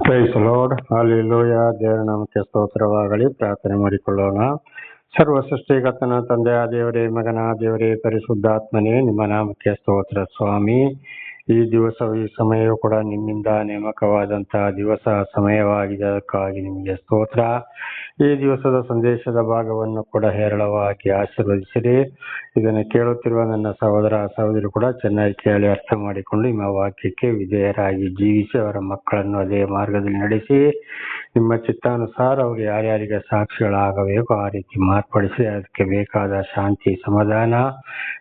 Price lord, hallelujah. ದೇವರ ನಾಮಕ್ಕೆ ಸ್ತೋತ್ರವಾಗಲಿ. ಪ್ರಾರ್ಥನೆ ಮಾಡಿಕೊಳ್ಳೋಣ. ಸರ್ವ ಸೃಷ್ಟಿಕರ್ತನ ತಂದೆಯ ದೇವರೇ, ಮಗನ ದೇವರೇ, ಪರಿಶುದ್ಧಾತ್ಮನೇ, ನಿಮ್ಮ ನಾಮಕ್ಕೆ ಸ್ತೋತ್ರ ಸ್ವಾಮಿ. ಈ ದಿವಸವು ಈ ಸಮಯವೂ ಕೂಡ ನಿಮ್ಮಿಂದ ನೇಮಕವಾದಂತಹ ದಿವಸ ಸಮಯವಾಗಿದೆ. ಅದಕ್ಕಾಗಿ ನಿಮಗೆ ಸ್ತೋತ್ರ. ಈ ದಿವಸದ ಸಂದೇಶದ ಭಾಗವನ್ನು ಕೂಡ ಹೇರಳವಾಗಿ ಆಶೀರ್ವದಿಸಿರಿ. ಇದನ್ನು ಕೇಳುತ್ತಿರುವ ನನ್ನ ಸಹೋದರ ಸಹೋದರಿ ಕೂಡ ಚೆನ್ನಾಗಿ ಕೇಳಿ ಅರ್ಥ ಮಾಡಿಕೊಂಡು ನಿಮ್ಮ ವಾಕ್ಯಕ್ಕೆ ವಿಧೇಯರಾಗಿ ಜೀವಿಸಿ ಅವರ ಮಕ್ಕಳನ್ನು ಅದೇ ಮಾರ್ಗದಲ್ಲಿ ನಡೆಸಿ ನಿಮ್ಮ ಚಿತ್ತಾನುಸಾರ ಅವರು ಯಾರ್ಯಾರಿಗೆ ಸಾಕ್ಷಿಗಳಾಗಬೇಕು ಆ ರೀತಿ ಮಾರ್ಪಡಿಸಿ ಅದಕ್ಕೆ ಬೇಕಾದ ಶಾಂತಿ, ಸಮಾಧಾನ,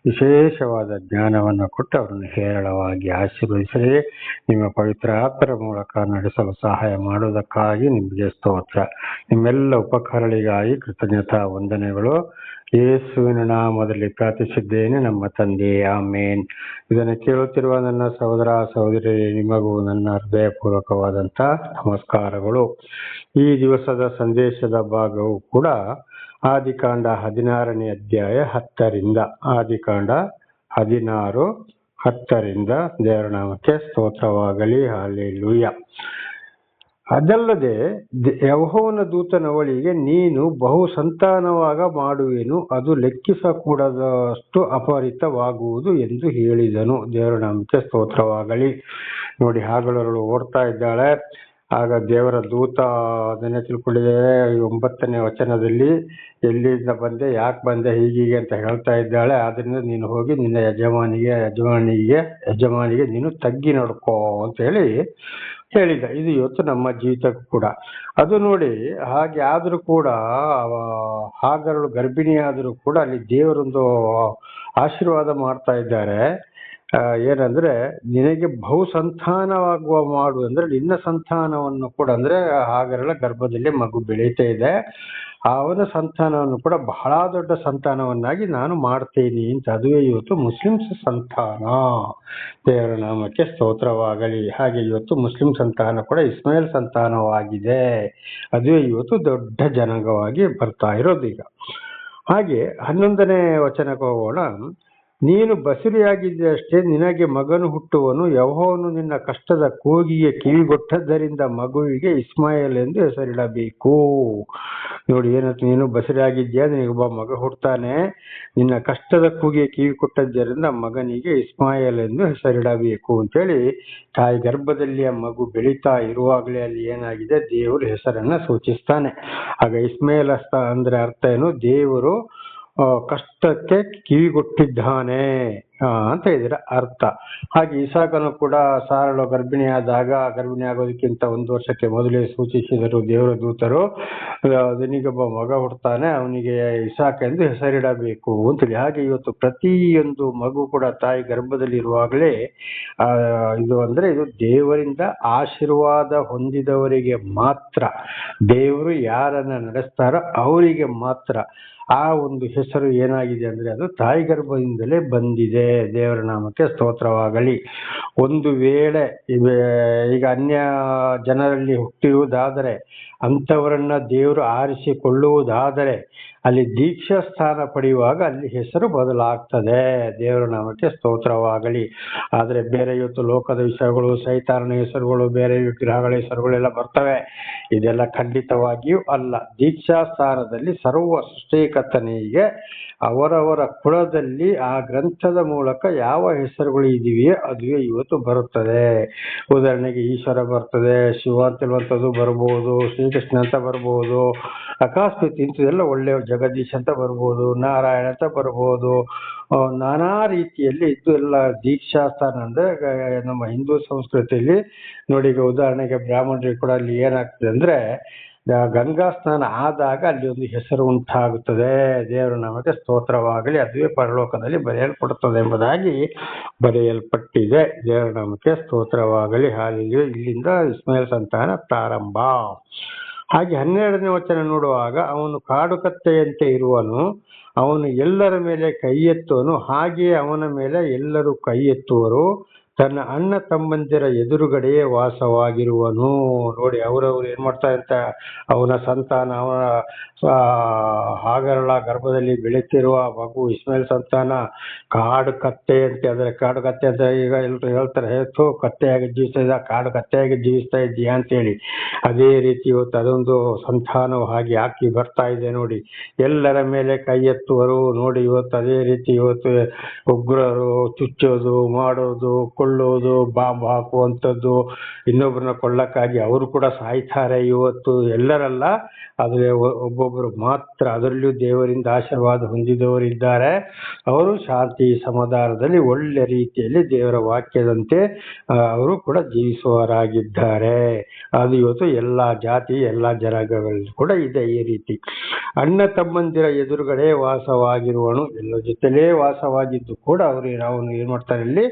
ವಿಶೇಷವಾದ ಜ್ಞಾನವನ್ನು ಕೊಟ್ಟು ಅವರನ್ನು ಹೇರಳವಾಗಿ ಆಶೀರ್ವದಿಸಿ ನಿಮ್ಮ ಪವಿತ್ರ ಆತ್ಮರ ಮೂಲಕ ನಡೆಸಲು ಸಹಾಯ ಮಾಡುವುದಕ್ಕಾಗಿ ನಿಮಗೆ ಸ್ತೋತ್ರ. ನಿಮ್ಮೆಲ್ಲ ಉಪಕಾರಗಳಿಗಾಗಿ ಕೃತಜ್ಞತಾ ವಂದನೆಗಳು. ಯೇಸುವಿನ ನಾಮದಲ್ಲಿ ಪ್ರಾರ್ಥಿಸಿದ್ದೇನೆ ನಮ್ಮ ತಂದೆ, ಆಮೇನ್. ಇದನ್ನು ಕೇಳುತ್ತಿರುವ ನನ್ನ ಸಹೋದರ ಸಹೋದರಿ, ನಿಮಗೂ ನನ್ನ ಹೃದಯಪೂರ್ವಕವಾದಂಥ ನಮಸ್ಕಾರಗಳು. ಈ ದಿವಸದ ಸಂದೇಶದ ಭಾಗವು ಕೂಡ ಆದಿಕಾಂಡ 16ನೇ ಅಧ್ಯಾಯ 10ರಿಂದ, ಆದಿಕಾಂಡ 16:10 ದೇವರ ನಾಮಕ್ಕೆ ಸ್ತೋತ್ರವಾಗಲಿ. ಹಲ್ಲೆಲೂಯ. ಅದಲ್ಲದೆ ಯೆಹೋವನ ದೂತನವಳಿಗೆ, ನೀನು ಬಹು ಸಂತಾನವಾಗ ಮಾಡುವೆನು, ಅದು ಲೆಕ್ಕಿಸಕೂಡದಷ್ಟು ಅಪರಿತವಾಗುವುದು ಎಂದು ಹೇಳಿದನು. ದೇವರ ನಾಮಕ್ಕೆ ಸ್ತೋತ್ರವಾಗಲಿ. ನೋಡಿ, ಹಾಗಳರಳು ಓಡ್ತಾ ಇದ್ದಾಳೆ. ಆಗ ದೇವರ ದೂತ ಅದನ್ನೇ ತಿಳ್ಕೊಂಡಿದ್ದಾರೆ. 9ನೇ ವಚನದಲ್ಲಿ ಎಲ್ಲಿಂದ ಬಂದೆ, ಯಾಕೆ ಬಂದೆ, ಹೀಗೀಗೆ ಅಂತ ಹೇಳ್ತಾ ಇದ್ದಾಳೆ. ಆದ್ರಿಂದ ನೀನು ಹೋಗಿ ನಿನ್ನ ಯಜಮಾನಿಗೆ ನೀನು ತಗ್ಗಿ ನಡ್ಕೋ ಅಂತ ಹೇಳಿದ. ಇದು ಇವತ್ತು ನಮ್ಮ ಜೀವಿತಕ್ಕೂ ಕೂಡ ಅದು. ನೋಡಿ, ಹಾಗೆ ಆದರೂ ಕೂಡ ಹಾಗರಳು ಗರ್ಭಿಣಿಯಾದರೂ ಕೂಡ ಅಲ್ಲಿ ದೇವರೊಂದು ಆಶೀರ್ವಾದ ಮಾಡ್ತಾ ಇದ್ದಾರೆ. ಏನಂದ್ರೆ, ನಿನಗೆ ಬಹು ಸಂತಾನವಾಗುವ ಮಾಡು ಅಂದ್ರೆ ನಿನ್ನ ಸಂತಾನವನ್ನು ಕೂಡ, ಅಂದ್ರೆ ಹಾಗರಳ ಗರ್ಭದಲ್ಲಿ ಮಗು ಬೆಳೀತಾ ಇದೆ, ಅವನ ಸಂತಾನವನ್ನು ಕೂಡ ಬಹಳ ದೊಡ್ಡ ಸಂತಾನವನ್ನಾಗಿ ನಾನು ಮಾಡ್ತೇನೆ ಅಂತ. ಅದುವೇ ಇವತ್ತು ಮುಸ್ಲಿಮ್ಸ್ ಸಂತಾನ. ದೇವರ ನಾಮಕ್ಕೆ ಸ್ತೋತ್ರವಾಗಲಿ. ಹಾಗೆ ಇವತ್ತು ಮುಸ್ಲಿಂ ಸಂತಾನ ಕೂಡ ಇಸ್ಮಾಯಿಲ್ ಸಂತಾನವಾಗಿದೆ. ಅದುವೇ ಇವತ್ತು ದೊಡ್ಡ ಜನಾಂಗವಾಗಿ ಬರ್ತಾ ಇರೋದು ಈಗ. ಹಾಗೆ 11ನೇ ವಚನಕ್ಕೆ ಹೋಗೋಣ. ನೀನು ಬಸುರಿಯಾಗಿದ್ದಷ್ಟೇ ನಿನಗೆ ಮಗನು ಹುಟ್ಟುವನು, ಯೆಹೋವನು ನಿನ್ನ ಕಷ್ಟದ ಕೂಗಿಗೆ ಕಿವಿಗೊಟ್ಟದ್ದರಿಂದ ಮಗುವಿಗೆ ಇಸ್ಮಾಯೇಲ್ ಎಂದು ಹೆಸರಿಡಬೇಕು. ನೋಡಿ, ಏನಂತ, ನೀನು ಬಸುರಿಯಾಗಿದ್ಯಾ, ನಿನಗೊಬ್ಬ ಮಗ ಹುಟ್ಟುತ್ತಾನೆ, ನಿನ್ನ ಕಷ್ಟದ ಕೂಗಿಗೆ ಕಿವಿ ಕೊಟ್ಟದ್ದರಿಂದ ಮಗನಿಗೆ ಇಸ್ಮಾಯೇಲ್ ಎಂದು ಹೆಸರಿಡಬೇಕು ಅಂತೇಳಿ ತಾಯಿ ಗರ್ಭದಲ್ಲಿ ಆ ಮಗು ಬೆಳೀತಾ ಇರುವಾಗಲೇ ಅಲ್ಲಿ ಏನಾಗಿದೆ, ದೇವರು ಹೆಸರನ್ನ ಸೂಚಿಸ್ತಾನೆ. ಆಗ ಇಸ್ಮಾಯೇಲ್ ಅಂದ್ರೆ ಅರ್ಥ ಏನು, ದೇವರು ಕಷ್ಟಕ್ಕೆ ಕಿವಿಗೊಟ್ಟಿದ್ದಾನೆ ಅಂತ ಇದರ ಅರ್ಥ. ಹಾಗೆ ಇಸಾಕನು ಕೂಡ ಸಾರಳು ಗರ್ಭಿಣಿ ಆಗೋದಕ್ಕಿಂತ 1 ವರ್ಷಕ್ಕೆ ಮೊದಲೇ ಸೂಚಿಸಿದರು ದೇವರ ದೂತರು, ನಿನಗೊಬ್ಬ ಮಗ ಹುಡ್ತಾನೆ, ಅವನಿಗೆ ಇಸಾಕ ಎಂದು ಹೆಸರಿಡಬೇಕು ಅಂತೇಳಿ. ಹಾಗೆ ಇವತ್ತು ಪ್ರತಿಯೊಂದು ಮಗು ಕೂಡ ತಾಯಿ ಗರ್ಭದಲ್ಲಿ ಇರುವಾಗಲೇ ಇದು ದೇವರಿಂದ ಆಶೀರ್ವಾದ ಹೊಂದಿದವರಿಗೆ ಮಾತ್ರ, ದೇವರು ಯಾರನ್ನ ನಡೆಸ್ತಾರೋ ಅವರಿಗೆ ಮಾತ್ರ ಆ ಒಂದು ಹೆಸರು ಏನಾಗಿದೆ ಅಂದ್ರೆ ಅದು ತಾಯಿ ಗರ್ಭದಿಂದಲೇ ಬಂದಿದೆ. ದೇವರ ನಾಮಕ್ಕೆ ಸ್ತೋತ್ರವಾಗಲಿ. ಒಂದು ವೇಳೆ ಈಗ ಅನ್ಯ ಜನರಲ್ಲಿ ಹುಟ್ಟಿರುವುದಾದರೆ, ಅಂಥವರನ್ನ ದೇವರು ಆರಿಸಿಕೊಳ್ಳುವುದಾದರೆ ಅಲ್ಲಿ ದೀಕ್ಷಾ ಸ್ಥಾನ ಪಡೆಯುವಾಗ ಅಲ್ಲಿ ಹೆಸರು ಬದಲಾಗ್ತದೆ. ದೇವರ ನಾಮಕ್ಕೆ ಸ್ತೋತ್ರವಾಗಲಿ. ಆದರೆ ಬೇರೆ ಇವತ್ತು ಲೋಕದ ವಿಷಯಗಳು, ಸೈತಾನನ ಹೆಸರುಗಳು, ಬೇರೆ ವಿಗ್ರಹಗಳ ಹೆಸರುಗಳೆಲ್ಲ ಬರ್ತವೆ. ಇದೆಲ್ಲ ಖಂಡಿತವಾಗಿಯೂ ಅಲ್ಲ. ದೀಕ್ಷಾ ಸ್ಥಾನದಲ್ಲಿ ಸರ್ವ ಸೃಷ್ಟಿಕರ್ತನಿಗೆ ಅವರವರ ಕುಲದಲ್ಲಿ ಆ ಗ್ರಂಥದ ಮೂಲಕ ಯಾವ ಹೆಸರುಗಳು ಇದೆಯೋ ಅದುವೇ ಇವತ್ತು ಬರುತ್ತದೆ. ಉದಾಹರಣೆಗೆ ಈಶ್ವರ ಬರ್ತದೆ, ಶಿವ ಅಂತೇಳುವಂಥದ್ದು ಬರ್ಬೋದು, ಶ್ರೀಕೃಷ್ಣ ಅಂತ ಬರ್ಬೋದು, ಅಕಸ್ಮಾತ್ ಇಂಥದೆಲ್ಲ ಒಳ್ಳೆಯ ಜಗದೀಶ್ ಅಂತ ಬರ್ಬೋದು, ನಾರಾಯಣ ಅಂತ ಬರ್ಬೋದು, ನಾನಾ ರೀತಿಯಲ್ಲಿ ಇದು ಎಲ್ಲ ದೀಕ್ಷಾ ಸ್ಥಾನ. ಅಂದ್ರೆ ನಮ್ಮ ಹಿಂದೂ ಸಂಸ್ಕೃತಿಯಲ್ಲಿ ನೋಡಿ, ಈಗ ಉದಾಹರಣೆಗೆ ಬ್ರಾಹ್ಮಣರಿಗೆ ಕೂಡ ಅಲ್ಲಿ ಏನಾಗ್ತದೆ ಅಂದ್ರೆ, ಗಂಗಾ ಸ್ನಾನ ಆದಾಗ ಅಲ್ಲಿ ಒಂದು ಹೆಸರು ಉಂಟಾಗುತ್ತದೆ. ದೇವರ ನಾಮಕ್ಕೆ ಸ್ತೋತ್ರವಾಗಲಿ. ಅದುವೇ ಪರಲೋಕದಲ್ಲಿ ಬರೆಯಲ್ಪಡುತ್ತದೆ ಎಂಬುದಾಗಿ ಬರೆಯಲ್ಪಟ್ಟಿದೆ. ದೇವರ ನಾಮಕ್ಕೆ ಸ್ತೋತ್ರವಾಗಲಿ. ಹಾಗೆ ಇಲ್ಲಿಂದ ಇಸ್ಮಾಯಿಲ್ ಸಂತಾನ ಪ್ರಾರಂಭ. ಹಾಗೆ 12ನೇ ವಚನ ನೋಡುವಾಗ, ಅವನು ಕಾಡು ಕತ್ತೆಯಂತೆ ಇರುವನು, ಅವನು ಎಲ್ಲರ ಮೇಲೆ ಕೈ ಎತ್ತುವನು, ಹಾಗೆಯೇ ಅವನ ಮೇಲೆ ಎಲ್ಲರೂ ಕೈ ಎತ್ತುವರು. ತನ್ನ ಅಣ್ಣ ತಮ್ಮಂದಿರ ಎದುರುಗಡೆಯೇ ವಾಸವಾಗಿರುವನು. ನೋಡಿ, ಅವರವರು ಏನ್ ಮಾಡ್ತಾರೆ ಅಂತ, ಅವನ ಸಂತಾನ, ಅವನ ಹಾಗರಳ ಗರ್ಭದಲ್ಲಿ ಬೆಳೀತಿರುವ ಮಗು ಇಸ್ಮಾಯಿಲ್ ಸಂತಾನ ಕಾಡು ಕತ್ತೆ ಅಂತ. ಅಂದ್ರೆ ಕಾಡು ಕತ್ತೆ ಅಂತ ಈಗ ಎಲ್ರು ಹೇಳ್ತಾರೆ, ಹೇತು ಕತ್ತೆಯಾಗಿ ಜೀವಿಸ್ತಾ ಇದ್ದ, ಕಾಡು ಕತ್ತೆಯಾಗಿ ಜೀವಿಸ್ತಾ ಇದ್ದೀಯಾ ಅಂತೇಳಿ. ಅದೇ ರೀತಿ ಇವತ್ತು ಅದೊಂದು ಸಂತಾನವು ಹಾಗೆ ಹಾಕಿ ಬರ್ತಾ ಇದೆ ನೋಡಿ. ಎಲ್ಲರ ಮೇಲೆ ಕೈ ಎತ್ತುವರು ನೋಡಿ. ಇವತ್ತು ಅದೇ ರೀತಿ ಇವತ್ತು ಉಗ್ರರು ಚುಚ್ಚೋದು, ಮಾಡೋದು, ಕೊಳ್ಳೋದು, ಬಾಂಬ್ ಹಾಕುವಂಥದ್ದು, ಇನ್ನೊಬ್ಬರನ್ನ ಕೊಳ್ಳಕ್ಕಾಗಿ ಅವರು ಕೂಡ ಸಾಯ್ತಾರೆ ಇವತ್ತು. ಎಲ್ಲರಲ್ಲ, ಆದರೆ ಒಬ್ಬೊಬ್ಬರು ಮಾತ್ರ, ಅದರಲ್ಲೂ ದೇವರಿಂದ ಆಶೀರ್ವಾದ ಹೊಂದಿದವರಿದ್ದಾರೆ. ಅವರು ಶಾಂತಿ ಸಮಾಧಾನದಲ್ಲಿ ಒಳ್ಳೆ ರೀತಿಯಲ್ಲಿ ದೇವರ ವಾಕ್ಯದಂತೆ ಅವರು ಕೂಡ ಜೀವಿಸುವವರಾಗಿದ್ದಾರೆ. ಅದು ಇವತ್ತು ಎಲ್ಲ ಜಾತಿ, ಎಲ್ಲ ಜನಾಂಗಗಳಲ್ಲಿ ಕೂಡ ಇದೆ ಈ ರೀತಿ. ಅಣ್ಣ ತಮ್ಮಂದಿರ ಎದುರುಗಡೆ ವಾಸವಾಗಿರುವನು. ಎಲ್ಲ ಜೊತೆಲೇ ವಾಸವಾಗಿದ್ದು ಕೂಡ ಅವರು ಏನ್ ಮಾಡ್ತಾರೆ, ಇಲ್ಲಿ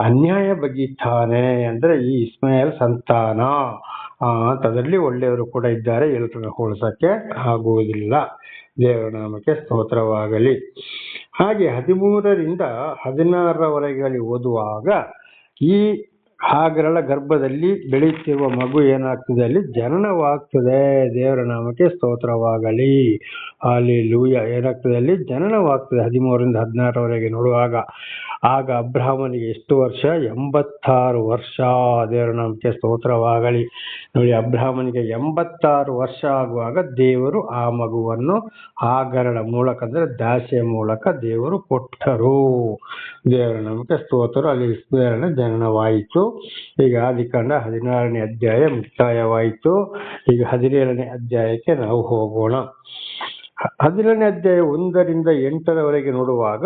ಅನ್ಯಾಯ ಬಗೆಯುತ್ತಾನೆ. ಅಂದ್ರೆ ಈ ಇಸ್ಮಾಯಿಲ್ ಸಂತಾನ ಅದರಲ್ಲಿ ಒಳ್ಳೆಯವರು ಕೂಡ ಇದ್ದಾರೆ, ಎಲ್ಲರನ್ನ ಹೋಲಿಸಕ್ಕೆ ಆಗುವುದಿಲ್ಲ. ದೇವರ ನಾಮಕ್ಕೆ ಸ್ತೋತ್ರವಾಗಲಿ. ಹಾಗೆ 13ರಿಂದ 16ರವರೆಗೆ ಓದುವಾಗ ಈ ಹಾಗರಳ ಗರ್ಭದಲ್ಲಿ ಬೆಳೆಯುತ್ತಿರುವ ಮಗು ಏನಾಗ್ತದೆ, ಅಲ್ಲಿ ಜನನವಾಗ್ತದೆ. ದೇವರ ನಾಮಕ್ಕೆ ಸ್ತೋತ್ರವಾಗಲಿ. ಹಲ್ಲೆಲೂಯಾ. ಏನಾಗ್ತದೆ, ಅಲ್ಲಿ ಜನನವಾಗ್ತದೆ 13ರಿಂದ 16ರವರೆಗೆ ನೋಡುವಾಗ. ಆಗ ಅಬ್ರಹಾಮನಿಗೆ ಎಷ್ಟು ವರ್ಷ? 86 ವರ್ಷ. ದೇವರ ನಾಮಕ್ಕೆ ಸ್ತೋತ್ರವಾಗಲಿ. ನೋಡಿ, ಅಬ್ರಹಾಮನಿಗೆ 86 ವರ್ಷ ಆಗುವಾಗ ದೇವರು ಆ ಮಗುವನ್ನು ಹಾಗರಳ ಮೂಲಕ, ಅಂದ್ರೆ ದಾಸಿಯ ಮೂಲಕ ದೇವರು ಕೊಟ್ಟರು. ದೇವರ ನಾಮಕ್ಕೆ ಸ್ತೋತ್ರ. ಅಲ್ಲಿ ಇಸ್ಮಾಯೇಲನ ಜನನವಾಯಿತು. ಈಗ ಆದಿಕಾಂಡ 16ನೇ ಅಧ್ಯಾಯ ಮುಕ್ತಾಯವಾಯಿತು. ಈಗ 17ನೇ ಅಧ್ಯಾಯಕ್ಕೆ ನಾವು ಹೋಗೋಣ. 17ನೇ ಅಧ್ಯಾಯ 1ರಿಂದ 8ರವರೆಗೆ ನೋಡುವಾಗ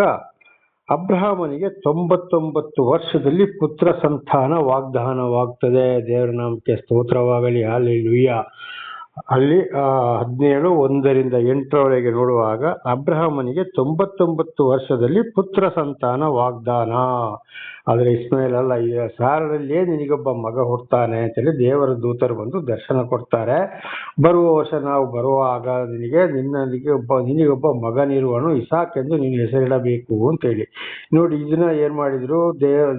ಅಬ್ರಹಾಮನಿಗೆ 99 ವರ್ಷದಲ್ಲಿ ಪುತ್ರ ಸಂತಾನ ವಾಗ್ದಾನವಾಗ್ತದೆ. ದೇವರ ನಾಮಕ್ಕೆ ಸ್ತೋತ್ರವಾಗಲಿ. ಹಲ್ಲೆಲೂಯಾ. ಅಲ್ಲಿ 17 1ರಿಂದ 8ರವರೆಗೆ ನೋಡುವಾಗ ಅಬ್ರಹಾಮನಿಗೆ 99 ವರ್ಷದಲ್ಲಿ ಪುತ್ರ ಸಂತಾನ ವಾಗ್ದಾನ. ಆದರೆ ಇಸ್ಮಾಯಿಲ್ ಅಲ್ಲ, ಸಾರಳಲ್ಲಿಯೇ ನಿನಗೊಬ್ಬ ಮಗ ಹುಡ್ತಾನೆ ಅಂತೇಳಿ ದೇವರ ದೂತರು ಬಂದು ದರ್ಶನ ಕೊಡ್ತಾರೆ. ಬರುವ ವರ್ಷ ನಾವು ಬರುವಾಗ ನಿನಗೊಬ್ಬ ಮಗನಿರುವನು, ಇಸಾಕ್ ಎಂದು ನೀನು ಹೆಸರಿಡಬೇಕು ಅಂತೇಳಿ. ನೋಡಿ, ಇದನ್ನ ಏನ್ ಮಾಡಿದ್ರು,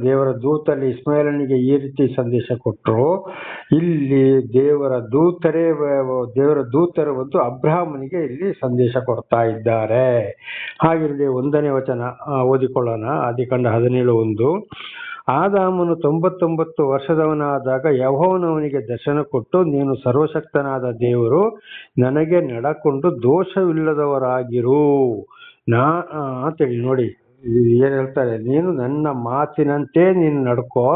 ದೇವರ ದೂತಲ್ಲಿ ಇಸ್ಮಾಯಿಲನಿಗೆ ಈ ರೀತಿ ಸಂದೇಶ ಕೊಟ್ಟರು. ಇಲ್ಲಿ ದೇವರ ದೂತರು ಬಂದು ಅಬ್ರಹಾಮನಿಗೆ ಇಲ್ಲಿ ಸಂದೇಶ ಕೊಡ್ತಾ ಇದ್ದಾರೆ. ಹಾಗಿರಲಿ 1ನೇ ವಚನ ಓದಿಕೊಳ್ಳೋಣ. ಆದಿಕಾಂಡ 17:1. ಆದಾಮನು 99 ವರ್ಷದವನಾದಾಗ ಯೆಹೋವನವನಿಗೆ ದರ್ಶನ ಕೊಟ್ಟು, ನೀನು ಸರ್ವಶಕ್ತನಾದ ದೇವರು, ನನಗೆ ನಡಕೊಂಡು ದೋಷವಿಲ್ಲದವರಾಗಿರು ಅಂತೇಳಿ. ನೋಡಿ ಏನ್ ಹೇಳ್ತಾರೆ, ನೀನು ನನ್ನ ಮಾತಿನಂತೆ ನೀನು ನಡ್ಕೋ,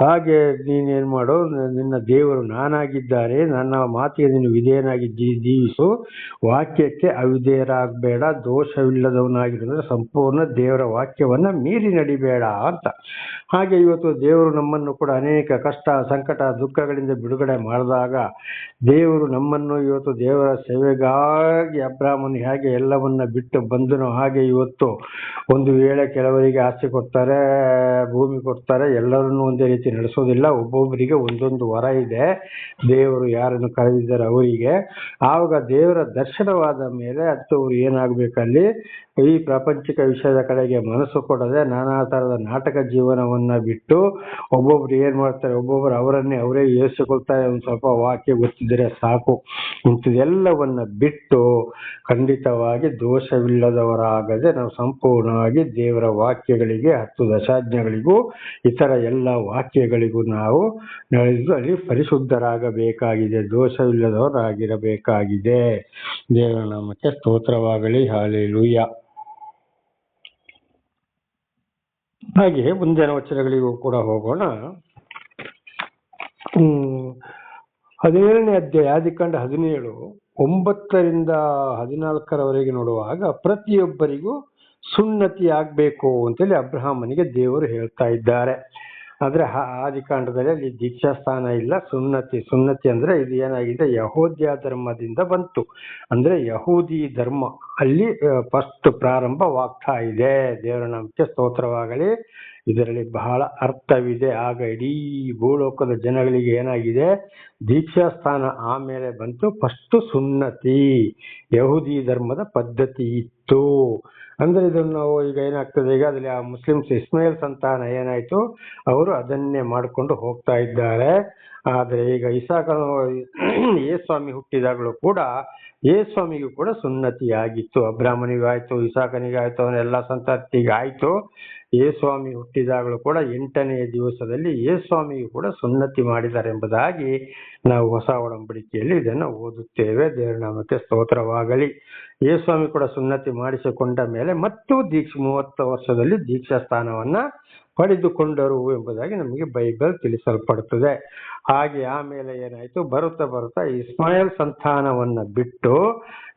ಹಾಗೆ ನೀನೇನ್ ಮಾಡು, ನಿನ್ನ ದೇವರು ನಾನಾಗಿದ್ದಾರೆ, ನನ್ನ ಮಾತಿಗೆ ನೀನು ವಿಧೇಯನಾಗಿ ಜೀವಿಸು, ವಾಕ್ಯಕ್ಕೆ ಅವಿಧೇಯರಾಗಬೇಡ, ದೋಷವಿಲ್ಲದವನಾಗಿರೋದ್ರೆ ಸಂಪೂರ್ಣ ದೇವರ ವಾಕ್ಯವನ್ನ ಮೀರಿ ನಡಿಬೇಡ ಅಂತ. ಹಾಗೆ ಇವತ್ತು ದೇವರು ನಮ್ಮನ್ನು ಕೂಡ ಅನೇಕ ಕಷ್ಟ, ಸಂಕಟ, ದುಃಖಗಳಿಂದ ಬಿಡುಗಡೆ ಮಾಡಿದಾಗ ದೇವರು ನಮ್ಮನ್ನು ಇವತ್ತು ದೇವರ ಸೇವೆಗಾಗಿ ಅಬ್ರಹಾಮನು ಹೇಗೆ ಎಲ್ಲವನ್ನ ಬಿಟ್ಟು ಬಂದನೋ, ಹಾಗೆ ಇವತ್ತು ಒಂದು ವೇಳೆ ಕೆಲವರಿಗೆ ಆಸ್ತಿ ಕೊಡ್ತಾರೆ, ಭೂಮಿ ಕೊಡ್ತಾರೆ, ಎಲ್ಲರನ್ನೂ ಒಂದೇ ರೀತಿ ನಡೆಸೋದಿಲ್ಲ. ಒಬ್ಬೊಬ್ಬರಿಗೆ ಒಂದೊಂದು ವರ ಇದೆ. ದೇವರು ಯಾರನ್ನು ಕರೆದಿದ್ದಾರೆ ಅವರಿಗೆ. ಆವಾಗ ದೇವರ ದರ್ಶನವಾದ ಮೇಲೆ ಅಂಥವ್ರು ಏನಾಗಬೇಕಲ್ಲಿ, ಈ ಪ್ರಾಪಂಚಿಕ ವಿಷಯದ ಕಡೆಗೆ ಮನಸ್ಸು ಕೊಡದೆ ನಾನಾ ತರದ ನಾಟಕ ಜೀವನವನ್ನ ಬಿಟ್ಟು, ಒಬ್ಬೊಬ್ರು ಏನ್ ಮಾಡ್ತಾರೆ, ಒಬ್ಬೊಬ್ರು ಅವರೇ ಏರಿಸಿಕೊಳ್ತಾರೆ. ಒಂದು ಸ್ವಲ್ಪ ವಾಕ್ಯ ಗೊತ್ತಿದ್ರೆ ಸಾಕು. ಇಂಥದೆಲ್ಲವನ್ನ ಬಿಟ್ಟು ಖಂಡಿತವಾಗಿ ದೋಷವಿಲ್ಲದವರಾಗದೆ ನಾವು ಸಂಪೂರ್ಣವಾಗಿ ದೇವರ ವಾಕ್ಯಗಳಿಗೆ, 10 ದಶಾಜ್ಞೆಗಳಿಗೂ ಇತರ ಎಲ್ಲ ವಾಕ್ಯಗಳಿಗೂ ನಾವು ನಡೆದು ಅಲ್ಲಿ ಪರಿಶುದ್ಧರಾಗಬೇಕಾಗಿದೆ, ದೋಷವಿಲ್ಲದವರಾಗಿರಬೇಕಾಗಿದೆ. ದೇವರ ನಾಮಕ್ಕೆ ಸ್ತೋತ್ರವಾಗಲಿ. ಹಲ್ಲೆಲೂಯಾ. ಹಾಗೆ ಮುಂದಿನ ವಚನಗಳಿಗೂ ಕೂಡ ಹೋಗೋಣ. 17ನೇ ಅಧ್ಯಾಯ ಆದಿಕಾಂಡ 17 9ರಿಂದ 14ರವರೆಗೆ ನೋಡುವಾಗ ಪ್ರತಿಯೊಬ್ಬರಿಗೂ ಸುನ್ನತಿ ಆಗ್ಬೇಕು ಅಂತೇಳಿ ಅಬ್ರಹಾಮನಿಗೆ ದೇವರು ಹೇಳ್ತಾ ಇದ್ದಾರೆ. ಆದ್ರೆ ಆದಿಕಾಂಡದಲ್ಲಿ ಅಲ್ಲಿ ದೀಕ್ಷಾ ಸ್ಥಾನ ಇಲ್ಲ, ಸುನ್ನತಿ ಅಂದ್ರೆ ಇದು ಏನಾಗಿದೆ, ಯಹೂದ್ಯ ಧರ್ಮದಿಂದ ಬಂತು. ಅಂದ್ರೆ ಯಹೂದಿ ಧರ್ಮ ಅಲ್ಲಿ ಫಸ್ಟ್ ಪ್ರಾರಂಭವಾಗ್ತಾ ಇದೆ. ದೇವರ ನಾಮಕ್ಕೆ ಸ್ತೋತ್ರವಾಗಲಿ. ಇದರಲ್ಲಿ ಬಹಳ ಅರ್ಥವಿದೆ. ಆಗ ಇಡೀ ಭೂಲೋಕದ ಜನಗಳಿಗೆ ಏನಾಗಿದೆ, ದೀಕ್ಷಾ ಸ್ಥಾನ ಆಮೇಲೆ ಬಂತು. ಫಸ್ಟ್ ಸುನ್ನತಿ ಯಹೂದಿ ಧರ್ಮದ ಪದ್ಧತಿ ಇತ್ತು. ಅಂದ್ರೆ ಇದನ್ನು ನಾವು ಈಗ ಏನಾಗ್ತದೆ, ಈಗ ಅದ್ರಲ್ಲಿ ಆ ಮುಸ್ಲಿಮ್ಸ್ ಇಸ್ಮಾಯಿಲ್ ಸಂತಾನ ಏನಾಯ್ತು, ಅವರು ಅದನ್ನೇ ಮಾಡಿಕೊಂಡು ಹೋಗ್ತಾ ಇದ್ದಾರೆ. ಆದ್ರೆ ಈಗ ಇಸಾಕನು ಯೇಸ್ವಾಮಿ ಹುಟ್ಟಿದಾಗಲೂ ಕೂಡ ಯೇಸ್ವಾಮಿಗೂ ಕೂಡ ಸುನ್ನತಿ ಆಗಿತ್ತು. ಅಬ್ರಾಹ್ಮನಿಗೂ ಆಯ್ತು, ಇಸಾಕನಿಗಾಯ್ತು, ಅವನೆಲ್ಲ ಸಂತತಿಗೆ ಆಯ್ತು. ಯೇಸ್ವಾಮಿ ಹುಟ್ಟಿದಾಗಲೂ ಕೂಡ 8ನೇ ದಿವಸದಲ್ಲಿ ಯೇಸ್ವಾಮಿಗೂ ಕೂಡ ಸುನ್ನತಿ ಮಾಡಿದ್ದಾರೆ ಎಂಬುದಾಗಿ ನಾವು ಹೊಸ ಒಡಂಬಡಿಕೆಯಲ್ಲಿ ಇದನ್ನು ಓದುತ್ತೇವೆ. ದೇವರ ನಾಮಕ್ಕೆ ಸ್ತೋತ್ರವಾಗಲಿ. ಯೇಸ್ವಾಮಿ ಕೂಡ ಸುನ್ನತಿ ಮಾಡಿಸಿಕೊಂಡ ಮೇಲೆ ಮತ್ತು 30 ವರ್ಷದಲ್ಲಿ ದೀಕ್ಷಾ ಸ್ಥಾನವನ್ನ ಪಡೆದುಕೊಂಡರು ಎಂಬುದಾಗಿ ನಮಗೆ ಬೈಬಲ್ ತಿಳಿಸಲ್ಪಡುತ್ತದೆ. ಹಾಗೆ ಆಮೇಲೆ ಏನಾಯ್ತು, ಬರುತ್ತಾ ಬರುತ್ತಾ ಇಸ್ಮಾಯಿಲ್ ಸಂತಾನವನ್ನ ಬಿಟ್ಟು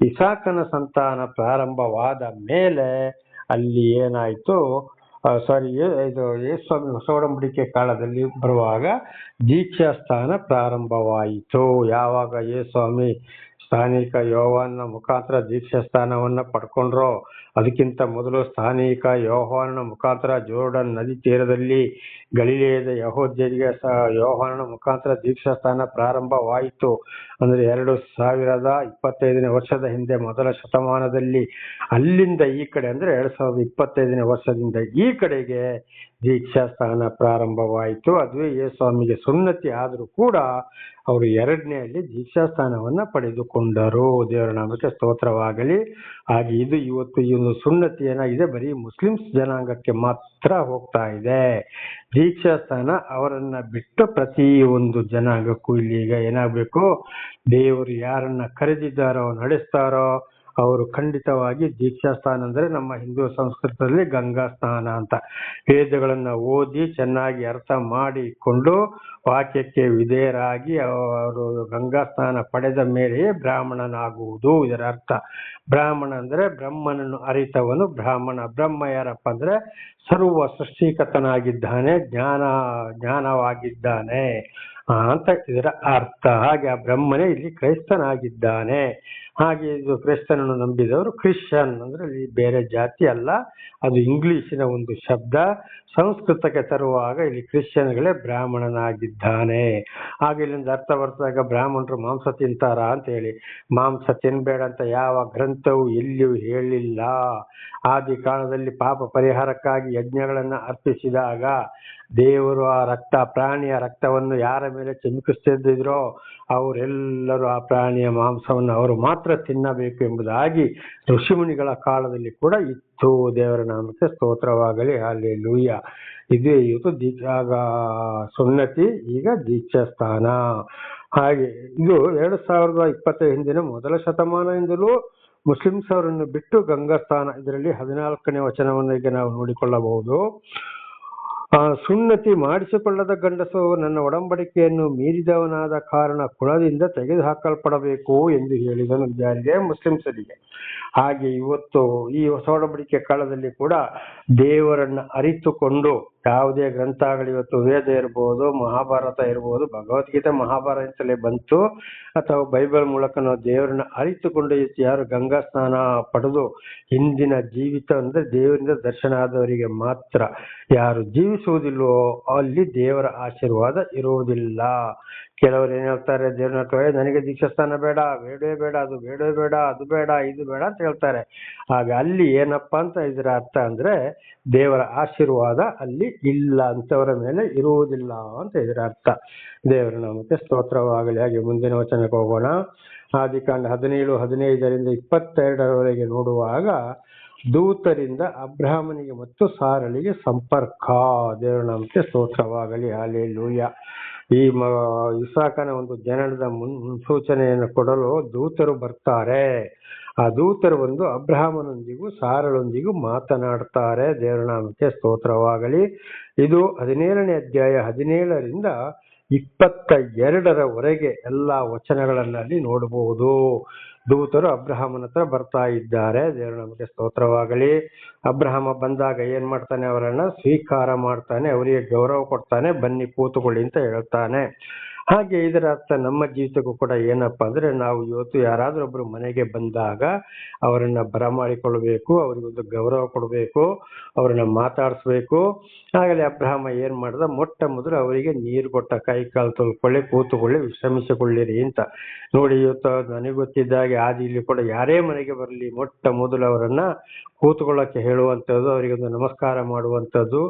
ಇಸಾಕನ ಸಂತಾನ ಪ್ರಾರಂಭವಾದ ಮೇಲೆ ಅಲ್ಲಿ ಏನಾಯ್ತು, ಇದು ಯೇಸ್ವಾಮಿ ಹೊಸ ಒಡಂಬಡಿಕೆ ಕಾಲದಲ್ಲಿ ಬರುವಾಗ ದೀಕ್ಷಾ ಸ್ಥಾನ ಪ್ರಾರಂಭವಾಯಿತು. ಯಾವಾಗ ಯೇಸ್ವಾಮಿ ಸ್ಥಾನಿಕ ಯೋಹಾನನ ಮುಖಾಂತರ ದೀಕ್ಷಾ ಸ್ಥಾನವನ್ನ ಪಡ್ಕೊಂಡ್ರೋ, ಅದಕ್ಕಿಂತ ಮೊದಲು ಸ್ಥಾನಿಕ ಯೋಹಾನನ ಮುಖಾಂತರ ಜೋರ್ಡನ್ ನದಿ ತೀರದಲ್ಲಿ ಗಲಿಲೆಯದ ಯಹೂದ್ಯರಿಗೆ ಯೋಹಾನನ ಮುಖಾಂತರ ದೀಕ್ಷಾ ಸ್ಥಾನ ಪ್ರಾರಂಭವಾಯಿತು. ಅಂದ್ರೆ 2025ನೇ ವರ್ಷದ ಹಿಂದೆ, ಮೊದಲ ಶತಮಾನದಲ್ಲಿ. ಅಲ್ಲಿಂದ ಈ ಕಡೆ ಅಂದ್ರೆ 2025ನೇ ವರ್ಷದಿಂದ ಈ ಕಡೆಗೆ ದೀಕ್ಷಾ ಸ್ಥಾನ ಪ್ರಾರಂಭವಾಯಿತು. ಅದುವೇ ಯೇಸ್ವಾಮಿಗೆ ಸುನ್ನತಿ ಆದರೂ ಕೂಡ ಅವರು 2ನೇಯಲ್ಲಿ ದೀಕ್ಷಾ ಸ್ಥಾನವನ್ನ ಪಡೆದುಕೊಂಡರು. ದೇವರ ನಾಮಕ್ಕೆ ಸ್ತೋತ್ರವಾಗಲಿ. ಹಾಗೆ ಇದು ಇವತ್ತು ಈ ಒಂದು ಸುನ್ನತಿ ಏನಾಗಿದೆ, ಬರೀ ಮುಸ್ಲಿಮ್ಸ್ ಜನಾಂಗಕ್ಕೆ ಮಾತ್ರ ಹೋಗ್ತಾ ಇದೆ. ದೀಕ್ಷಾ ಸ್ಥಾನ ಅವರನ್ನ ಬಿಟ್ಟು ಪ್ರತಿ ಒಂದು ಜನಾಂಗಕ್ಕೂ ಇಲ್ಲಿ ಈಗ ಏನಾಗಬೇಕು, ದೇವರು ಯಾರನ್ನ ಕರೆದಿದ್ದಾರೋ ನಡೆಸ್ತಾರೋ ಅವರು ಖಂಡಿತವಾಗಿ ದೀಕ್ಷಾ ಸ್ಥಾನ ಅಂದ್ರೆ ನಮ್ಮ ಹಿಂದೂ ಸಂಸ್ಕೃತದಲ್ಲಿ ಗಂಗಾ ಸ್ನಾನ ಅಂತ, ವೇದಗಳನ್ನ ಓದಿ ಚೆನ್ನಾಗಿ ಅರ್ಥ ಮಾಡಿಕೊಂಡು ವಾಕ್ಯಕ್ಕೆ ವಿಧೇಯರಾಗಿ ಅವರು ಗಂಗಾ ಸ್ನಾನ ಪಡೆದ ಮೇಲೆಯೇ ಬ್ರಾಹ್ಮಣನಾಗುವುದು. ಇದರ ಅರ್ಥ ಬ್ರಾಹ್ಮಣ ಅಂದ್ರೆ ಬ್ರಹ್ಮನನ್ನು ಅರಿತವನು ಬ್ರಾಹ್ಮಣ. ಬ್ರಹ್ಮ ಯಾರಪ್ಪ ಅಂದ್ರೆ ಸರ್ವ ಸೃಷ್ಟಿಕರ್ತನಾಗಿದ್ದಾನೆ, ಜ್ಞಾನವಾಗಿದ್ದಾನೆ ಅಂತ ಇದರ ಅರ್ಥ. ಹಾಗೆ ಆ ಬ್ರಹ್ಮನೇ ಇಲ್ಲಿ ಕ್ರೈಸ್ತನಾಗಿದ್ದಾನೆ. ಹಾಗೆ ಇದು ಕ್ರೈಸ್ತನನ್ನು ನಂಬಿದವರು ಕ್ರಿಶ್ಚಿಯನ್ ಅಂದ್ರೆ ಇಲ್ಲಿ ಬೇರೆ ಜಾತಿ ಅಲ್ಲ, ಅದು ಇಂಗ್ಲಿಶಿನ ಒಂದು ಶಬ್ದ. ಸಂಸ್ಕೃತಕ್ಕೆ ತರುವಾಗ ಇಲ್ಲಿ ಕ್ರಿಶ್ಚಿಯನ್ಗಳೇ ಬ್ರಾಹ್ಮಣನಾಗಿದ್ದಾನೆ. ಹಾಗೆ ಇಲ್ಲಿಂದ ಅರ್ಥ ಬರ್ತಾಗ ಬ್ರಾಹ್ಮಣರು ಮಾಂಸ ತಿಂತಾರ ಅಂತ ಹೇಳಿ, ಮಾಂಸ ತಿನ್ಬೇಡ ಅಂತ ಯಾವ ಗ್ರಂಥವು ಎಲ್ಲಿಯೂ ಹೇಳಿಲ್ಲ. ಆದಿ ಕಾಲದಲ್ಲಿ ಪಾಪ ಪರಿಹಾರಕ್ಕಾಗಿ ಯಜ್ಞಗಳನ್ನ ಅರ್ಪಿಸಿದಾಗ ದೇವರು ಆ ಪ್ರಾಣಿಯ ರಕ್ತವನ್ನು ಯಾರ ಮೇಲೆ ಚಿಮುಕಿಸ್ತಿದ್ರೋ ಅವರೆಲ್ಲರೂ ಆ ಪ್ರಾಣಿಯ ಮಾಂಸವನ್ನು ಅವರು ಮಾತ್ರ ತಿನ್ನಬೇಕು ಎಂಬುದಾಗಿ ಋಷಿಮುನಿಗಳ ಕಾಲದಲ್ಲಿ ಕೂಡ ಇತ್ತು. ದೇವರ ನಾಮಕ್ಕೆ ಸ್ತೋತ್ರವಾಗಲಿ. ಹಲ್ಲೆಲೂಯಾ. ಇದೇ ಇವತ್ತು ಸುನ್ನತಿ, ಈಗ ದೀಕ್ಷಾ ಸ್ಥಾನ. ಹಾಗೆ ಇದು 2025 ಹಿಂದಿನ ಮೊದಲ ಶತಮಾನದಿಂದಲೂ ಮುಸ್ಲಿಮ್ಸ್ ಅವರನ್ನು ಬಿಟ್ಟು ಗಂಗಾ ಸ್ಥಾನ, ಇದರಲ್ಲಿ 14ನೇ ವಚನವನ್ನು ಈಗ ನಾವು ನೋಡಿಕೊಳ್ಳಬಹುದು. ಸುನ್ನತಿ ಮಾಡಿಸಿಕೊಳ್ಳದ ಗಂಡಸು ನನ್ನ ಒಡಂಬಡಿಕೆಯನ್ನು ಮೀರಿದವನಾದ ಕಾರಣ ಕುಲದಿಂದ ತೆಗೆದುಹಾಕಲ್ಪಡಬೇಕು ಎಂದು ಹೇಳಿದನು ಯಾರಿಗೆ, ಮುಸ್ಲಿಮ್ಸರಿಗೆ. ಹಾಗೆ ಇವತ್ತು ಈ ಹೊಸ ಒಡಂಬಡಿಕೆ ಕಾಲದಲ್ಲಿ ಕೂಡ ದೇವರನ್ನ ಅರಿತುಕೊಂಡು ಯಾವುದೇ ಗ್ರಂಥಗಳು, ಇವತ್ತು ವೇದ ಇರ್ಬೋದು, ಮಹಾಭಾರತ ಇರ್ಬೋದು, ಭಗವದ್ಗೀತೆ ಮಹಾಭಾರತದಲ್ಲೇ ಬಂತು, ಅಥವಾ ಬೈಬಲ್ ಮೂಲಕ ನಾವು ದೇವರನ್ನ ಅರಿತುಕೊಂಡು ಯಾರು ಗಂಗಾ ಸ್ನಾನ ಪಡೆದು ಹಿಂದಿನ ಜೀವಿತ ಅಂದ್ರೆ ದೇವರಿಂದ ದರ್ಶನ ಆದವರಿಗೆ ಮಾತ್ರ. ಯಾರು ಜೀವಿಸುವುದಿಲ್ಲೋ ಅಲ್ಲಿ ದೇವರ ಆಶೀರ್ವಾದ ಇರುವುದಿಲ್ಲ. ಕೆಲವರು ಏನ್ ಹೇಳ್ತಾರೆ, ದೇವ್ರನ್ನ ನನಗೆ ದೀಕ್ಷಾ ಸ್ಥಾನ ಬೇಡ, ಬೇಡವೇ ಬೇಡ, ಅದು ಬೇಡವೇ ಬೇಡ, ಅದು ಬೇಡ, ಇದು ಬೇಡ ಅಂತ ಹೇಳ್ತಾರೆ. ಆಗ ಅಲ್ಲಿ ಏನಪ್ಪಾ ಅಂತ ಇದರ ಅರ್ಥ ಅಂದ್ರೆ ದೇವರ ಆಶೀರ್ವಾದ ಅಲ್ಲಿ ಇಲ್ಲ, ಅಂತವರ ಮೇಲೆ ಇರುವುದಿಲ್ಲ ಅಂತ ಇದರ ಅರ್ಥ. ದೇವರ ನಾಮಕ್ಕೆ ಸ್ತೋತ್ರವಾಗಲಿ. ಹಾಗೆ ಮುಂದಿನ ವಚನಕ್ಕೆ ಹೋಗೋಣ. ಆದಿಕಾಂಡ 17:15 22 ನೋಡುವಾಗ ದೂತರಿಂದ ಅಬ್ರಹಾಮನಿಗೆ ಮತ್ತು ಸಾರಳಿಗೆ ಸಂಪರ್ಕ. ದೇವರ ನಾಮಕ್ಕೆ ಸ್ತೋತ್ರವಾಗಲಿ. ಹಲ್ಲೆಲೂಯಾ. ಈ ಇಸಾಕನ ಒಂದು ಜನನದ ಮುನ್ಸೂಚನೆಯನ್ನು ಕೊಡಲು ದೂತರು ಬರ್ತಾರೆ. ಆ ದೂತರು ಬಂದು ಅಬ್ರಹಾಮನೊಂದಿಗೂ ಸಾರಳೊಂದಿಗೂ ಮಾತನಾಡ್ತಾರೆ. ದೇವರ ನಾಮಕ್ಕೆ ಸ್ತೋತ್ರವಾಗಲಿ. ಇದು 17ನೇ ಅಧ್ಯಾಯ 17ರಿಂದ 22 ಎಲ್ಲಾ ವಚನಗಳಲ್ಲಿ ನೋಡಬಹುದು. ದೂತರು ಅಬ್ರಹಾಮನ ಹತ್ರ ಬರ್ತಾ ಇದ್ದಾರೆ. ದೇವರ ನಮಗೆ ಸ್ತೋತ್ರವಾಗಲಿ. ಅಬ್ರಹಾಮ ಬಂದಾಗ ಏನ್ ಮಾಡ್ತಾನೆ, ಅವರನ್ನ ಸ್ವೀಕಾರ ಮಾಡ್ತಾನೆ, ಅವರಿಗೆ ಗೌರವ ಕೊಡ್ತಾನೆ, ಬನ್ನಿ ಕೂತುಕೊಳ್ಳಿ ಅಂತ ಹೇಳ್ತಾನೆ. ಹಾಗೆ ಇದರ ಅರ್ಥ ನಮ್ಮ ಜೀವಿತಕ್ಕೂ ಕೂಡ ಏನಪ್ಪಾ ಅಂದ್ರೆ, ನಾವು ಇವತ್ತು ಯಾರಾದ್ರೂ ಒಬ್ರು ಮನೆಗೆ ಬಂದಾಗ ಅವರನ್ನ ಬರಮಾಡಿಕೊಳ್ಬೇಕು, ಅವರಿಗೊಂದು ಗೌರವ ಕೊಡಬೇಕು, ಅವರನ್ನ ಮಾತಾಡಿಸ್ಬೇಕು. ಆಗಲೇ ಅಬ್ರಹಾಮ ಏನ್ ಮಾಡ್ದ, ಮೊಟ್ಟ ಮೊದಲು ಅವರಿಗೆ ನೀರು ಕೊಟ್ಟ, ಕೈ ಕಾಲು ತೊಳ್ಕೊಳ್ಳಿ, ಕೂತುಕೊಳ್ಳಿ, ವಿಶ್ರಮಿಸಿಕೊಳ್ಳಿರಿ ಅಂತ. ನೋಡಿ, ಇವತ್ತು ನನಗೆ ಗೊತ್ತಿದ್ದಾಗೆ ಆದಿಯಲ್ಲಿ ಕೂಡ ಯಾರೇ ಮನೆಗೆ ಬರಲಿ ಮೊಟ್ಟ ಮೊದಲು ಅವರನ್ನ ಕೂತ್ಕೊಳ್ಳಕ್ಕೆ ಹೇಳುವಂಥದ್ದು, ಅವರಿಗೊಂದು ನಮಸ್ಕಾರ ಮಾಡುವಂಥದ್ದು,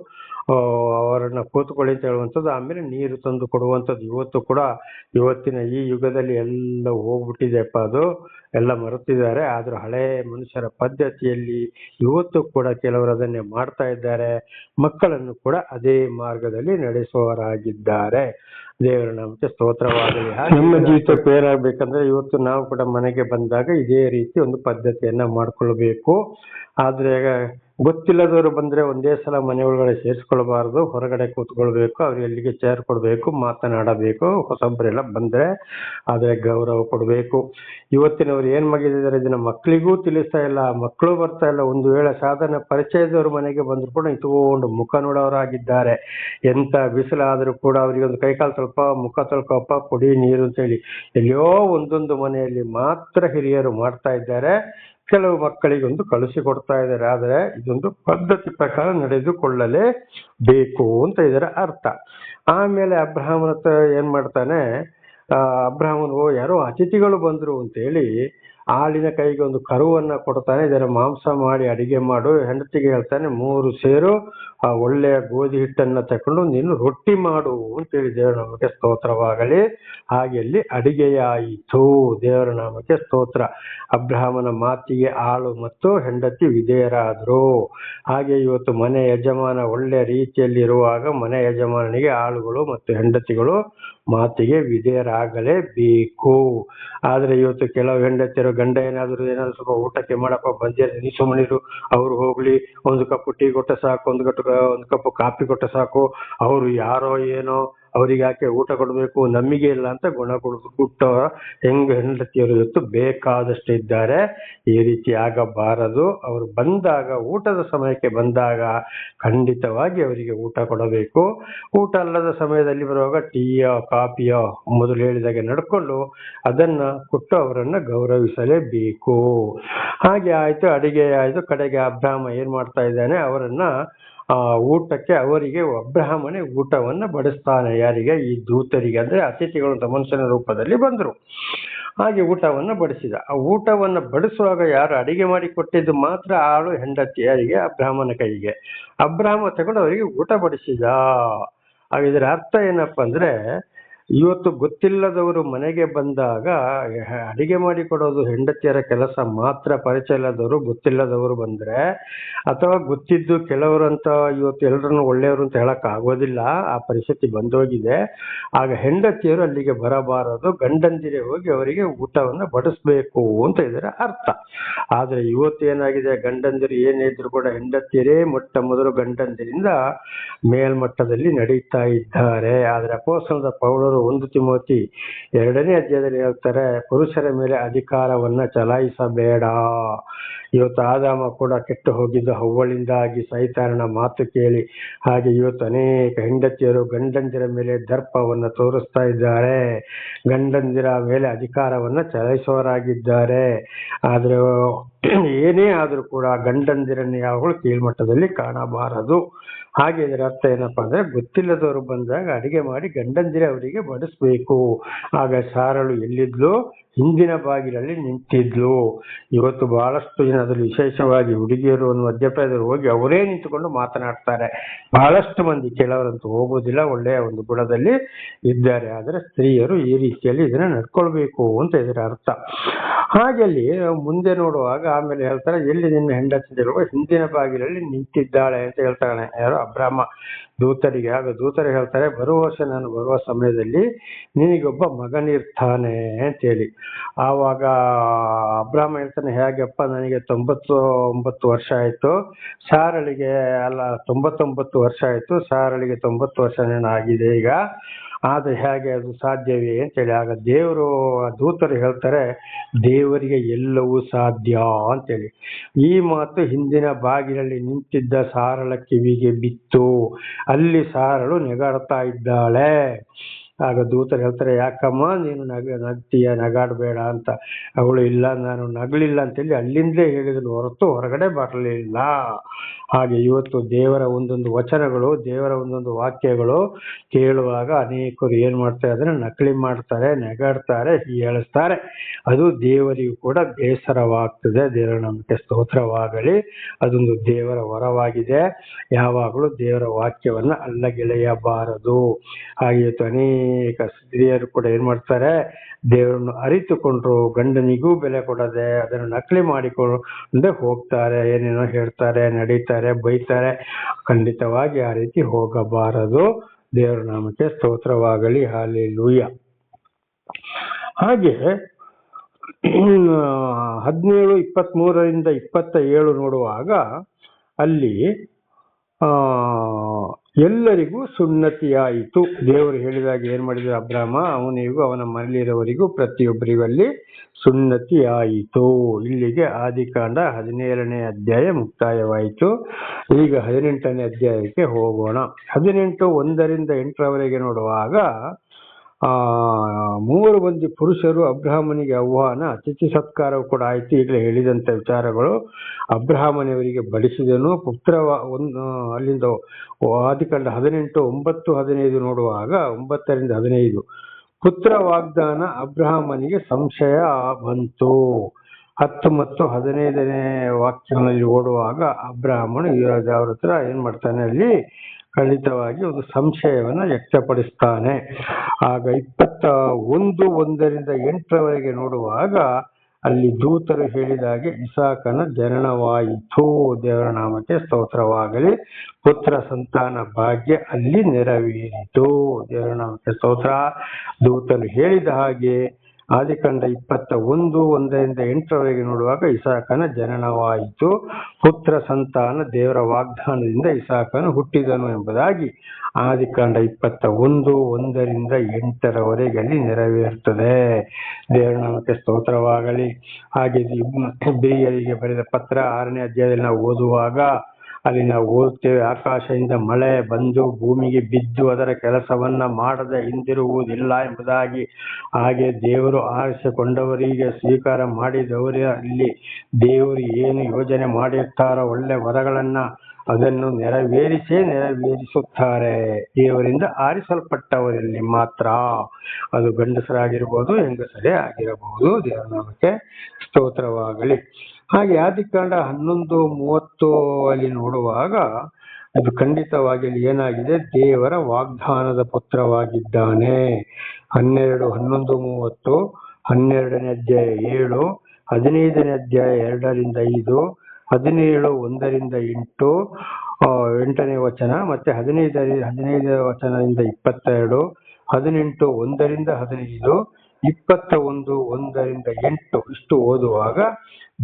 ಅವರನ್ನ ಕೂತ್ಕೊಳ್ಳಿ ಅಂತ ಹೇಳುವಂಥದ್ದು, ಆಮೇಲೆ ನೀರು ತಂದು ಕೊಡುವಂಥದ್ದು. ಇವತ್ತು ಕೂಡ ಇವತ್ತಿನ ಈ ಯುಗದಲ್ಲಿ ಎಲ್ಲ ಹೋಗ್ಬಿಟ್ಟಿದೆಪ್ಪ, ಅದು ಎಲ್ಲ ಮರೆತಿದ್ದಾರೆ. ಆದ್ರೂ ಹಳೆ ಮನುಷ್ಯರ ಪದ್ಧತಿಯಲ್ಲಿ ಇವತ್ತು ಕೂಡ ಕೆಲವರು ಅದನ್ನೇ ಮಾಡ್ತಾ ಇದ್ದಾರೆ. ಮಕ್ಕಳನ್ನು ಕೂಡ ಅದೇ ಮಾರ್ಗದಲ್ಲಿ ನಡೆಸುವವರಾಗಿದ್ದಾರೆ. ದೇವರ ನಾಮಕ್ಕೆ ಸ್ತೋತ್ರವಾಗಲಿ. ನಮ್ಮ ಜೀವಿತಕ್ಕೆ ಏನಾಗಬೇಕಂದ್ರೆ, ಇವತ್ತು ನಾವು ಕೂಡ ಮನೆಗೆ ಬಂದಾಗ ಇದೇ ರೀತಿ ಒಂದು ಪದ್ಧತಿಯನ್ನ ಮಾಡ್ಕೊಳ್ಬೇಕು. ಆದ್ರೆ ಗೊತ್ತಿಲ್ಲದವರು ಬಂದ್ರೆ ಒಂದೇ ಸಲ ಮನೆ ಒಳಗಡೆ ಸೇರಿಸ್ಕೊಳ್ಬಾರ್ದು, ಹೊರಗಡೆ ಕೂತ್ಕೊಳ್ಬೇಕು, ಅವ್ರಿಗೆ ಎಲ್ಲಿಗೆ ಚೇರ್ ಕೊಡ್ಬೇಕು, ಮಾತನಾಡಬೇಕು. ಹೊಸಬ್ರೆಲ್ಲ ಬಂದ್ರೆ ಆದ್ರೆ ಗೌರವ ಕೊಡ್ಬೇಕು. ಇವತ್ತಿನವ್ರು ಏನ್ ಮಾಡಿದ್ದಾರೆ, ಇದನ್ನ ಮಕ್ಕಳಿಗೂ ತಿಳಿಸ್ತಾ ಇಲ್ಲ, ಮಕ್ಕಳು ಬರ್ತಾ ಇಲ್ಲ. ಒಂದು ವೇಳೆ ಸಾಧಾರಣ ಪರಿಚಯದವ್ರ ಮನೆಗೆ ಬಂದ್ರು ಕೂಡ ಇಟ್ಕೊಂಡು ಮುಖ ನೋಡೋರಾಗಿದ್ದಾರೆ. ಎಂತ ಬಿಸಿಲಾದ್ರೂ ಕೂಡ ಅವರಿಗೆ ಒಂದು ಕೈಕಾಲು ಸ್ವಲ್ಪ ಮುಖ ತೊಳ್ಕೊಪ್ಪ, ಕುಡಿ ನೀರು ಅಂತ ಹೇಳಿ ಎಲ್ಲಿಯೋ ಒಂದೊಂದು ಮನೆಯಲ್ಲಿ ಮಾತ್ರ ಹಿರಿಯರು ಮಾಡ್ತಾ ಇದ್ದಾರೆ. ಕೆಲವು ಮಕ್ಕಳಿಗೊಂದು ಕಳಿಸಿಕೊಡ್ತಾ ಇದ್ದಾರೆ. ಆದ್ರೆ ಇದೊಂದು ಪದ್ಧತಿ ಪ್ರಕಾರ ನಡೆದುಕೊಳ್ಳಲೇಬೇಕು ಅಂತ ಇದರ ಅರ್ಥ. ಆಮೇಲೆ ಅಬ್ರಹಾಮನ ಏನ್ ಮಾಡ್ತಾನೆ, ಅಬ್ರಹಾಮನು ಯಾರೋ ಅತಿಥಿಗಳು ಬಂದ್ರು ಅಂತ ಹೇಳಿ ಆಳಿನ ಕೈಗೆ ಒಂದು ಕರುವನ್ನ ಕೊಡ್ತಾನೆ. ಇದರ ಮಾಂಸ ಮಾಡಿ ಅಡಿಗೆ ಮಾಡು. ಹೆಂಡತಿಗೆ ಹೇಳ್ತಾನೆ, 3 ಸೇರು ಒಳ್ಳೆಯ ಗೋಧಿ ಹಿಟ್ಟನ್ನ ತಕೊಂಡು ನೀನು ರೊಟ್ಟಿ ಮಾಡು ಅಂತ ಹೇಳಿ. ದೇವರ ನಾಮಕ್ಕೆ ಸ್ತೋತ್ರವಾಗಲಿ. ಹಾಗೆ ಅಲ್ಲಿ ಅಡಿಗೆಯಾಯಿತು. ದೇವರ ನಾಮಕ್ಕೆ ಸ್ತೋತ್ರ. ಅಬ್ರಹಾಮನ ಮಾತಿಗೆ ಆಳು ಮತ್ತು ಹೆಂಡತಿ ವಿಧೇಯರಾದ್ರು. ಹಾಗೆ ಇವತ್ತು ಮನೆ ಯಜಮಾನ ಒಳ್ಳೆ ರೀತಿಯಲ್ಲಿ ಇರುವಾಗ ಮನೆ ಯಜಮಾನನಿಗೆ ಆಳುಗಳು ಮತ್ತು ಹೆಂಡತಿಗಳು ಮಾತಿಗೆ ವಿಧೇಯರಾಗಲೇಬೇಕು. ಆದ್ರೆ ಇವತ್ತು ಕೆಲವು ಹೆಂಡತಿಯರು ಗಂಡ ಏನಾದ್ರು ಸ್ವಲ್ಪ ಊಟಕ್ಕೆ ಮಾಡಪ್ಪ ಬಂದಿರ ನೀ ಸುಮ್ಮನಿರು, ಅವ್ರು ಹೋಗ್ಲಿ, ಒಂದು ಕಪ್ ಟೀ ಕೊಟ್ಟ ಸಾಕು, ಒಂದು ಕಪ್ ಕಾಫಿ ಕೊಟ್ಟ ಸಾಕು, ಅವ್ರು ಯಾರೋ ಏನೋ, ಅವ್ರಿಗೆ ಯಾಕೆ ಊಟ ಕೊಡ್ಬೇಕು, ನಮಗೆ ಇಲ್ಲ ಅಂತ ಗುಣ ಕೊಟ್ಟು ಹೆಂಡತಿಯರು ಇವತ್ತು ಬೇಕಾದಷ್ಟು ಇದ್ದಾರೆ. ಈ ರೀತಿ ಆಗಬಾರದು. ಅವರು ಬಂದಾಗ, ಊಟದ ಸಮಯಕ್ಕೆ ಬಂದಾಗ ಖಂಡಿತವಾಗಿ ಅವರಿಗೆ ಊಟ ಕೊಡಬೇಕು. ಊಟ ಅಲ್ಲದ ಸಮಯದಲ್ಲಿ ಬರುವಾಗ ಟೀಯೋ ಕಾಫಿಯೋ ಮೊದಲು ಹೇಳಿದಾಗೆ ನಡ್ಕೊಂಡು ಅದನ್ನ ಕೊಟ್ಟು ಅವರನ್ನ ಗೌರವಿಸಲೇಬೇಕು. ಹಾಗೆ ಆಯ್ತು, ಅಡಿಗೆ ಆಯ್ತು. ಕಡೆಗೆ ಅಬ್ರಹಾಮ ಏನ್ ಮಾಡ್ತಾ ಇದ್ದಾನೆ, ಅವರನ್ನ ಊಟಕ್ಕೆ, ಅವರಿಗೆ ಅಬ್ರಹಾಮನೇ ಊಟವನ್ನ ಬಡಿಸ್ತಾನೆ. ಯಾರಿಗೆ? ಈ ದೂತರಿಗೆ, ಅಂದ್ರೆ ಅತಿಥಿಗಳು ಮನುಷ್ಯನ ರೂಪದಲ್ಲಿ ಬಂದ್ರು. ಹಾಗೆ ಊಟವನ್ನ ಬಡಿಸಿದ. ಆ ಊಟವನ್ನ ಬಡಿಸುವಾಗ ಯಾರು ಅಡಿಗೆ ಮಾಡಿ ಕೊಟ್ಟಿದ್ದು ಮಾತ್ರ ಆಳು ಹೆಂಡತಿ, ಯಾರಿಗೆ? ಅಬ್ರಹಾಮನ ಕೈಗೆ. ಅಬ್ರಹಾಮ ತಗೊಂಡು ಅವರಿಗೆ ಊಟ ಬಡಿಸಿದ. ಇದರ ಅರ್ಥ ಏನಪ್ಪಾ ಅಂದ್ರೆ, ಇವತ್ತು ಗೊತ್ತಿಲ್ಲದವರು ಮನೆಗೆ ಬಂದಾಗ ಅಡಿಗೆ ಮಾಡಿ ಕೊಡೋದು ಹೆಂಡತಿಯರ ಕೆಲಸ ಮಾತ್ರ. ಪರಿಚಯ ಇಲ್ಲದವರು, ಗೊತ್ತಿಲ್ಲದವರು ಬಂದ್ರೆ, ಅಥವಾ ಗೊತ್ತಿದ್ದು ಕೆಲವರಂತ ಇವತ್ತು ಎಲ್ಲರನ್ನು ಒಳ್ಳೆಯವರು ಅಂತ ಹೇಳಕ್ ಆಗೋದಿಲ್ಲ, ಆ ಪರಿಸ್ಥಿತಿ ಬಂದೋಗಿದೆ. ಆಗ ಹೆಂಡತಿಯರು ಅಲ್ಲಿಗೆ ಬರಬಾರದು, ಗಂಡಂದಿರೇ ಹೋಗಿ ಅವರಿಗೆ ಊಟವನ್ನ ಬಡಿಸ್ಬೇಕು ಅಂತ ಇದರ ಅರ್ಥ. ಆದ್ರೆ ಇವತ್ತು ಏನಾಗಿದೆ, ಗಂಡಂದಿರು ಏನೇ ಇದ್ರು ಕೂಡ ಹೆಂಡತಿಯರೇ ಮೊಟ್ಟ ಮೊದಲು ಗಂಡಂದಿರಿಂದ ಮೇಲ್ಮಟ್ಟದಲ್ಲಿ ನಡೀತಾ ಇದ್ದಾರೆ. ಆದ್ರೆ ಅಪೊಸ್ತಲನಾದ ಪೌಲರು 1 ತಿಮೋತಿ 2ನೇ ಅಧ್ಯಾಯದಲ್ಲಿ ಹೇಳ್ತಾರೆ, ಪುರುಷರ ಮೇಲೆ ಅಧಿಕಾರವನ್ನ ಚಲಾಯಿಸಬೇಡ. ಇವತ್ತು ಆದಾಮ ಕೂಡ ಕೆಟ್ಟು ಹೋಗಿದ್ದು ಹವ್ವಳಿಂದಾಗಿ, ಸೈತಾನನ ಮಾತು ಕೇಳಿ. ಹಾಗೆ ಇವತ್ತು ಅನೇಕ ಹೆಂಡತಿಯರು ಗಂಡಂದಿರ ಮೇಲೆ ದರ್ಪವನ್ನ ತೋರಿಸ್ತಾ ಇದ್ದಾರೆ, ಗಂಡಂದಿರ ಮೇಲೆ ಅಧಿಕಾರವನ್ನ ಚಲಾಯಿಸುವವರಾಗಿದ್ದಾರೆ. ಆದ್ರೆ ಏನೇ ಆದ್ರೂ ಕೂಡ ಗಂಡಂದಿರನ್ನು ಯಾವಾಗಲೂ ಕೀಳ್ಮಟ್ಟದಲ್ಲಿ ಕಾಣಬಾರದು. ಹಾಗೆ ಇದರ ಅರ್ಥ ಏನಪ್ಪಾ ಅಂದ್ರೆ, ಗೊತ್ತಿಲ್ಲದವರು ಬಂದಾಗ ಅಡಿಗೆ ಮಾಡಿ ಗಂಡಂದಿರೇ ಅವರಿಗೆ ಬಡಿಸ್ಬೇಕು. ಆಗ ಸಾರಳು ಎಲ್ಲಿದ್ಲು? ಹಿಂದಿನ ಬಾಗಿಲಲ್ಲಿ ನಿಂತಿದ್ಲು. ಇವತ್ತು ಬಹಳಷ್ಟು ಜನ, ಅದರಲ್ಲಿ ವಿಶೇಷವಾಗಿ ಹುಡುಗಿಯರು ಮಧ್ಯಪ್ರಾಯದವರು ಹೋಗಿ ಅವರೇ ನಿಂತುಕೊಂಡು ಮಾತನಾಡ್ತಾರೆ. ಬಹಳಷ್ಟು ಮಂದಿ, ಕೆಲವರಂತೂ ಹೋಗೋದಿಲ್ಲ, ಒಳ್ಳೆಯ ಒಂದು ಗುಣದಲ್ಲಿ ಇದ್ದಾರೆ. ಆದ್ರೆ ಸ್ತ್ರೀಯರು ಈ ರೀತಿಯಲ್ಲಿ ಇದನ್ನ ನಡ್ಕೊಳ್ಬೇಕು ಅಂತ ಇದರ ಅರ್ಥ. ಹಾಗೆ ಅಲ್ಲಿ ಮುಂದೆ ನೋಡುವಾಗ ಆಮೇಲೆ ಹೇಳ್ತಾರೆ, ಎಲ್ಲಿ ನಿನ್ನ ಹೆಂಡತಿ ಹಿಂದಿನ ಬಾಗಿಲಲ್ಲಿ ನಿಂತಿದ್ದಾಳೆ ಅಂತ ಹೇಳ್ತಾಳೆ. ಯಾರು? ಅಬ್ರಹಾಮ ದೂತರಿಗೆ. ಆಗ ದೂತರಿಗೆ ಹೇಳ್ತಾರೆ, ಬರುವ ವರ್ಷ ನಾನು ಬರುವ ಸಮಯದಲ್ಲಿ ನಿನಗೊಬ್ಬ ಮಗನಿರ್ತಾನೆ ಅಂತೇಳಿ. ಆವಾಗ ಅಬ್ರಹಾಮ ಹೇಳ್ತಾನೆ, ಹೇಗಪ್ಪ, ನನಗೆ 99 ವರ್ಷ ಆಯ್ತು, ಸಾರಳಿಗೆ 99 ವರ್ಷ ಆಯ್ತು, ಸಾರಳಿಗೆ 90 ವರ್ಷ ಆಗಿದೆ ಈಗ, ಆದ್ರೆ ಹೇಗೆ ಅದು ಸಾಧ್ಯವೇ ಅಂತೇಳಿ. ಆಗ ದೂತರು ಹೇಳ್ತಾರೆ, ದೇವರಿಗೆ ಎಲ್ಲವೂ ಸಾಧ್ಯ ಅಂತೇಳಿ. ಈ ಮಾತು ಹಿಂದಿನ ಬಾಗಿಲಲ್ಲಿ ನಿಂತಿದ್ದ ಸಾರಳ ಕಿವಿಗೆ ಬಿತ್ತು. ಅಲ್ಲಿ ಸಾರಳು ನೆಗಾಡ್ತಾ ಇದ್ದಾಳೆ. ಆಗ ದೂತರು ಹೇಳ್ತಾರೆ, ಯಾಕಮ್ಮ ನೀನು ನಗ್ತೀಯ, ನಗಾಡಬೇಡ ಅಂತ. ಅವಳು, ಇಲ್ಲ ನಾನು ನಗಲಿಲ್ಲ ಅಂತೇಳಿ ಅಲ್ಲಿಂದಲೇ ಹೇಳಿದ್ರು ಹೊರತು ಹೊರಗಡೆ ಬರಲಿಲ್ಲ. ಹಾಗೆ ಇವತ್ತು ದೇವರ ಒಂದೊಂದು ವಚನಗಳು, ದೇವರ ಒಂದೊಂದು ವಾಕ್ಯಗಳು ಕೇಳುವಾಗ ಅನೇಕರು ಏನ್ ಮಾಡ್ತಾರೆ, ಅದನ್ನ ನಕಲಿ ಮಾಡ್ತಾರೆ, ನೆಗಾಡ್ತಾರೆ, ಹೀಯಾಳಿಸ್ತಾರೆ. ಅದು ದೇವರಿಗೂ ಕೂಡ ಬೇಸರವಾಗ್ತದೆ. ದೇವರ ನಮಗೆ ಸ್ತೋತ್ರವಾಗಲಿ. ಅದೊಂದು ದೇವರ ವರವಾಗಿದೆ. ಯಾವಾಗಲೂ ದೇವರ ವಾಕ್ಯವನ್ನ ಅಲ್ಲಗೆಳೆಯಬಾರದು. ಹಾಗೆ ಅನೇಕ ಸ್ತ್ರೀಯರು ಕೂಡ ಏನ್ ಮಾಡ್ತಾರೆ, ದೇವರನ್ನು ಅರಿತುಕೊಂಡ್ರು ಗಂಡನಿಗೂ ಬೆಲೆ ಕೊಡದೆ ಅದನ್ನು ನಕಲಿ ಮಾಡಿಕೊಂಡೇ ಹೋಗ್ತಾರೆ. ಏನೇನೋ ಹೇಳ್ತಾರೆ, ನಡೀತಾರೆ, ಬೈತಾರೆ. ಖಂಡಿತವಾಗಿ ಆ ರೀತಿ ಹೋಗಬಾರದು. ದೇವರ ನಾಮಕ್ಕೆ ಸ್ತೋತ್ರವಾಗಲಿ. ಹಲ್ಲೆಲೂಯ. ಹಾಗೆ 17:23 27 ನೋಡುವಾಗ ಅಲ್ಲಿ ಎಲ್ಲರಿಗೂ ಸುನ್ನತಿಯಾಯಿತು. ದೇವರು ಹೇಳಿದಾಗ ಏನ್ ಮಾಡಿದ್ರು, ಅಬ್ರಾಮ ಅವನಿಗೂ ಅವನ ಮನೆಯಲ್ಲಿರೋವರಿಗೂ ಪ್ರತಿಯೊಬ್ಬರಿಗೂ ಅಲ್ಲಿ ಸುನ್ನತಿಯಾಯಿತು. ಇಲ್ಲಿಗೆ ಆದಿಕಾಂಡ 17ನೇ ಅಧ್ಯಾಯ ಮುಕ್ತಾಯವಾಯಿತು. ಈಗ 18ನೇ ಅಧ್ಯಾಯಕ್ಕೆ ಹೋಗೋಣ. 18:1-8 ನೋಡುವಾಗ 3 ಮಂದಿ ಪುರುಷರು ಅಬ್ರಹಾಮನಿಗೆ ಆಹ್ವಾನ, ಅತಿಥಿ ಸತ್ಕಾರವು ಕೂಡ ಆಯ್ತು. ಈಗಲೇ ಹೇಳಿದಂತ ವಿಚಾರಗಳು. ಅಬ್ರಹಾಮನವರಿಗೆ ಬಡಿಸಿದನು. ಅಲ್ಲಿಂದ ಆದಿಕಾಂಡ 18:9-15 ನೋಡುವಾಗ 9-15 ಪುತ್ರ ವಾಗ್ದಾನ. ಅಬ್ರಹಾಮನಿಗೆ ಸಂಶಯ ಬಂತು. 10 ಮತ್ತು 15ನೇ ವಾಕ್ಯಗಳಲ್ಲಿ ಓಡುವಾಗ ಅಬ್ರಹಾಮನು ಅವ್ರ ಹತ್ರ ಏನ್ ಮಾಡ್ತಾನೆ, ಅಲ್ಲಿ ಖಂಡಿತವಾಗಿ ಒಂದು ಸಂಶಯವನ್ನ ವ್ಯಕ್ತಪಡಿಸ್ತಾನೆ. ಆಗ 21:1-8 ನೋಡುವಾಗ ಅಲ್ಲಿ ದೂತರು ಹೇಳಿದಾಗೆ ಇಸಾಕನ ಜನನವಾಯಿತು. ದೇವರ ನಾಮಕ್ಕೆ ಸ್ತೋತ್ರವಾಗಲಿ. ಪುತ್ರ ಸಂತಾನ ಭಾಗ್ಯ ಅಲ್ಲಿ ನೆರವೇರಿತು. ದೇವರ ನಾಮಕ್ಕೆ ಸ್ತೋತ್ರ. ದೂತರು ಹೇಳಿದ ಹಾಗೆ ಆದಿಕಾಂಡ 21:1-8 ನೋಡುವಾಗ ಇಸಾಕನ ಜನನವಾಯಿತು. ಪುತ್ರ ಸಂತಾನ ದೇವರ ವಾಗ್ದಾನದಿಂದ ಇಸಾಕನು ಹುಟ್ಟಿದನು ಎಂಬುದಾಗಿ ಆದಿಕಾಂಡ 21:1-8 ಅಲ್ಲಿ ನೆರವೇರುತ್ತದೆ. ದೇವರ ನಾಮಕ್ಕೆ ಸ್ತೋತ್ರವಾಗಲಿ. ಹಾಗೆ ಇಬ್ರಿಯರಿಗೆ ಬರೆದ ಪತ್ರ 6ನೇ ಅಧ್ಯಾಯದಲ್ಲಿ ನಾವು ಓದುವಾಗ ಅಲ್ಲಿ ನಾವು ಓದುತ್ತೇವೆ, ಆಕಾಶದಿಂದ ಮಳೆ ಬಂದು ಭೂಮಿಗೆ ಬಿದ್ದು ಅದರ ಕೆಲಸವನ್ನ ಮಾಡದೆ ಹಿಂದಿರುಗುವುದಿಲ್ಲ ಎಂಬುದಾಗಿ. ಹಾಗೆ ದೇವರು ಆರಿಸಿಕೊಂಡವರಿಗೆ ಸ್ವೀಕಾರ ಮಾಡಿದವರಲ್ಲಿ ದೇವರು ಏನು ಯೋಜನೆ ಮಾಡಿರ್ತಾರೋ ಒಳ್ಳೆ ವರಗಳನ್ನ ಅದನ್ನು ನೆರವೇರಿಸುತ್ತಾರೆ. ದೇವರಿಂದ ಆರಿಸಲ್ಪಟ್ಟವರಲ್ಲಿ ಮಾತ್ರ. ಅದು ಗಂಡಸರಾಗಿರ್ಬೋದು, ಹೆಂಗಸರೇ ಆಗಿರಬಹುದು. ದೇವರ ನಾಮಕ್ಕೆ ಸ್ತೋತ್ರವಾಗಲಿ. ಹಾಗೆ ಆದಿಕಾಂಡ 11:30 ಅಲ್ಲಿ ನೋಡುವಾಗ ಅದು ಖಂಡಿತವಾಗಿ ಅಲ್ಲಿ ಏನಾಗಿದೆ, ದೇವರ ವಾಗ್ದಾನದ ಪುತ್ರವಾಗಿದ್ದಾನೆ. 11:30, 12ನೇ ಅಧ್ಯಾಯ 7, 15ನೇ ಅಧ್ಯಾಯ 2-5, 17:1-8, 8ನೇ ವಚನ, ಮತ್ತೆ 15ನೇ ವಚನದಿಂದ 22, 18:1-15, 21:1-8 ಇಷ್ಟು ಓದುವಾಗ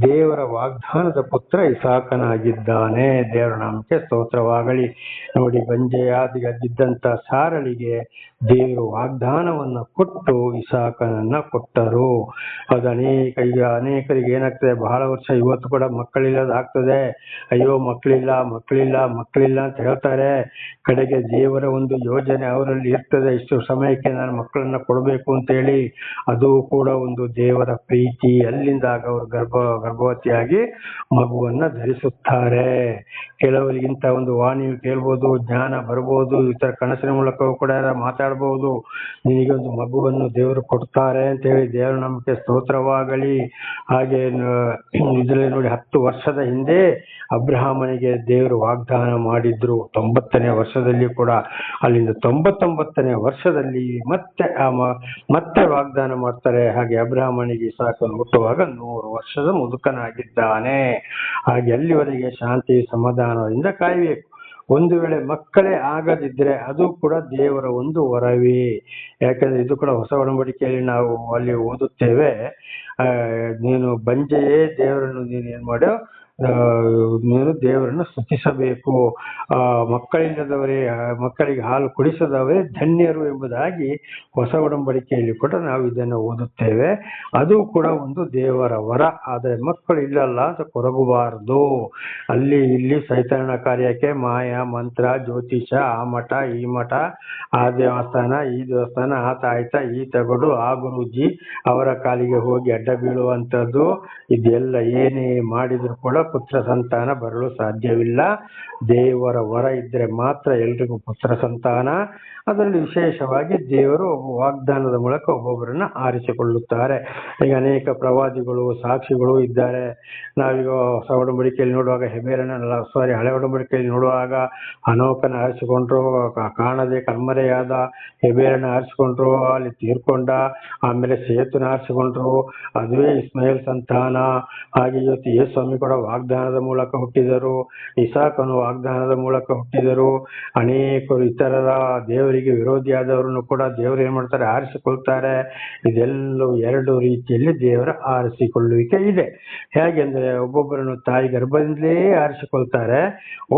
ದೇವರ ವಾಗ್ದಾನದ ಪುತ್ರ ಇಸಾಕನಾಗಿದ್ದಾನೆ. ದೇವರ ನಾಮಕ್ಕೆ ಸ್ತೋತ್ರವಾಗಲಿ. ನೋಡಿ, ಬಂಜೆಯಾದಿದ್ದಂತ ಸಾರಳಿಗೆ ದೇವರು ವಾಗ್ದಾನವನ್ನ ಕೊಟ್ಟು ಇಸಾಕನನ್ನ ಕೊಟ್ಟರು. ಅದು ಅನೇಕರಿಗೆ ಏನಾಗ್ತದೆ, ಬಹಳ ವರ್ಷ ಇವತ್ತು ಕೂಡ ಮಕ್ಕಳಿಲ್ಲದಾಗ್ತದೆ. ಅಯ್ಯೋ ಮಕ್ಕಳಿಲ್ಲ ಅಂತ ಹೇಳ್ತಾರೆ. ಕಡೆಗೆ ದೇವರ ಒಂದು ಯೋಜನೆ ಅವರಲ್ಲಿ ಇರ್ತದೆ, ಇಷ್ಟು ಸಮಯಕ್ಕೆ ನಾನು ಮಕ್ಕಳನ್ನ ಕೊಡಬೇಕು ಅಂತ ಹೇಳಿ. ಅದು ಕೂಡ ಒಂದು ದೇವರ ಪ್ರೀತಿ. ಅಲ್ಲಿಂದಾಗ ಅವರು ಗರ್ಭವತಿಯಾಗಿ ಮಗುವನ್ನ ಧರಿಸುತ್ತಾರೆ. ಕೆಲವರಿಗಿಂತ ಒಂದು ವಾಣಿ ಕೇಳ್ಬೋದು, ಜ್ಞಾನ ಬರ್ಬೋದು, ಈ ತರ ಕನಸಿನ ಮೂಲಕವೂ ಕೂಡ ಮಾತಾಡ್ಬಹುದು. ನಿನಗೆ ಒಂದು ಮಗುವನ್ನು ದೇವರು ಕೊಡ್ತಾರೆ ಅಂತ ಹೇಳಿ. ದೇವರ ನಮಗೆ ಸ್ತೋತ್ರವಾಗಲಿ. ಹಾಗೆ ಇದರಲ್ಲಿ ನೋಡಿ, 10 ವರ್ಷದ ಹಿಂದೆ ಅಬ್ರಹಾಮನಿಗೆ ದೇವರು ವಾಗ್ದಾನ ಮಾಡಿದ್ರು. 90ನೇ ವರ್ಷದಲ್ಲಿ ಕೂಡ, ಅಲ್ಲಿಂದ 99ನೇ ವರ್ಷದಲ್ಲಿ ಮತ್ತೆ ವಾಗ್ದಾನ ಮಾಡ್ತಾರೆ. ಹಾಗೆ ಅಬ್ರಹಾಮನಿಗೆ ಇಸಾಕನು ಹುಟ್ಟುವಾಗ 100 ವರ್ಷದ ಮುದುಕನಾಗಿದ್ದಾನೆ. ಹಾಗೆ ಅಲ್ಲಿವರೆಗೆ ಶಾಂತಿ ಸಮಾಧಾನದಿಂದ ಕಾಯಬೇಕು. ಒಂದು ವೇಳೆ ಮಕ್ಕಳೇ ಆಗದಿದ್ರೆ ಅದು ಕೂಡ ದೇವರ ಒಂದು ವರವೇ. ಯಾಕಂದ್ರೆ ಇದು ಕೂಡ ಹೊಸ ಒಡಂಬಡಿಕೆಯಲ್ಲಿ ನಾವು ಅಲ್ಲಿ ಓದುತ್ತೇವೆ, ನೀನು ಬಂಜೆಯೇ ದೇವರನ್ನು ನೀನು ಏನ್ ಮಾಡೋ ನೀನು ದೇವರನ್ನು ಸ್ತುತಿಸಬೇಕು. ಮಕ್ಕಳಿಗೆ ಹಾಲು ಕುಡಿಸದವರೇ ಧನ್ಯರು ಎಂಬುದಾಗಿ ಹೊಸ ಒಡಂಬಡಿಕೆಯಲ್ಲಿ ಕೂಡ ನಾವು ಇದನ್ನು ಓದುತ್ತೇವೆ. ಅದು ಕೂಡ ಒಂದು ದೇವರ ವರ. ಆದರೆ ಮಕ್ಕಳು ಇಲ್ಲಲ್ಲ ಅಂತ ಕೊರಗಬಾರದು. ಅಲ್ಲಿ ಇಲ್ಲಿ ಸೈತಾನ ಕಾರ್ಯಕ್ಕೆ ಮಾಯ ಮಂತ್ರ ಜ್ಯೋತಿಷ, ಆ ಮಠ ಈ ಮಠ, ಆ ದೇವಸ್ಥಾನ ಈ ದೇವಸ್ಥಾನ, ಆ ತಾಯ್ತ ಈ ತಗಡು, ಆ ಗುರೂಜಿ ಅವರ ಕಾಲಿಗೆ ಹೋಗಿ ಅಡ್ಡ ಬೀಳುವಂಥದ್ದು, ಇದೆಲ್ಲ ಏನೇ ಮಾಡಿದ್ರು ಕೂಡ ಪುತ್ರ ಸಂತಾನ ಬರಲು ಸಾಧ್ಯವಿಲ್ಲ. ದೇವರ ವರ ಇದ್ರೆ ಮಾತ್ರ ಎಲ್ರಿಗೂ ಪುತ್ರ ಸಂತಾನ. ಅದರಲ್ಲಿ ವಿಶೇಷವಾಗಿ ದೇವರು ವಾಗ್ದಾನದ ಮೂಲಕ ಒಬ್ಬೊಬ್ಬರನ್ನ ಆರಿಸಿಕೊಳ್ಳುತ್ತಾರೆ. ಈಗ ಅನೇಕ ಪ್ರವಾದಿಗಳು ಸಾಕ್ಷಿಗಳು ಇದ್ದಾರೆ. ನಾವೀಗ ಹೊಸ ಒಡಂಬಡಿಕೆಯಲ್ಲಿ ನೋಡುವಾಗ ಹಳೆ ಒಡಂಬಡಿಕೆಯಲ್ಲಿ ನೋಡುವಾಗ ಹನೋಕನ ಆರಿಸಿಕೊಂಡ್ರು, ಕಾಣದೆ ಕಣ್ಮರೆಯಾದ ಹೆಬೇರನ ಆರಿಸಿಕೊಂಡ್ರು, ಅಲ್ಲಿ ತೀರ್ಕೊಂಡ. ಆಮೇಲೆ ಸೇತುನ ಆರಿಸಿಕೊಂಡ್ರು, ಅದುವೇ ಇಸ್ಮಾಯೇಲ್ ಸಂತಾನ. ಹಾಗೆ ಇವತ್ತು ಯೇಸ್ವಾಮಿ ಕೂಡ ವಾಗ್ದಾನದ ಮೂಲಕ ಹುಟ್ಟಿದರು, ಇಸಾಕನು ವಾಗ್ದಾನದ ಮೂಲಕ ಹುಟ್ಟಿದರು. ಅನೇಕರು ಇತರರ ದೇವರಿಗೆ ವಿರೋಧಿಯಾದವರನ್ನು ಕೂಡ ದೇವರು ಏನ್ ಮಾಡ್ತಾರೆ, ಆರಿಸಿಕೊಳ್ತಾರೆ. ಇದೆಲ್ಲವೂ ಎರಡು ರೀತಿಯಲ್ಲಿ ದೇವರ ಆರಿಸಿಕೊಳ್ಳುವಿಕೆ ಇದೆ. ಹೇಗೆಂದ್ರೆ ಒಬ್ಬೊಬ್ಬರನ್ನು ತಾಯಿ ಗರ್ಭದಿಂದಲೇ ಆರಿಸಿಕೊಳ್ತಾರೆ,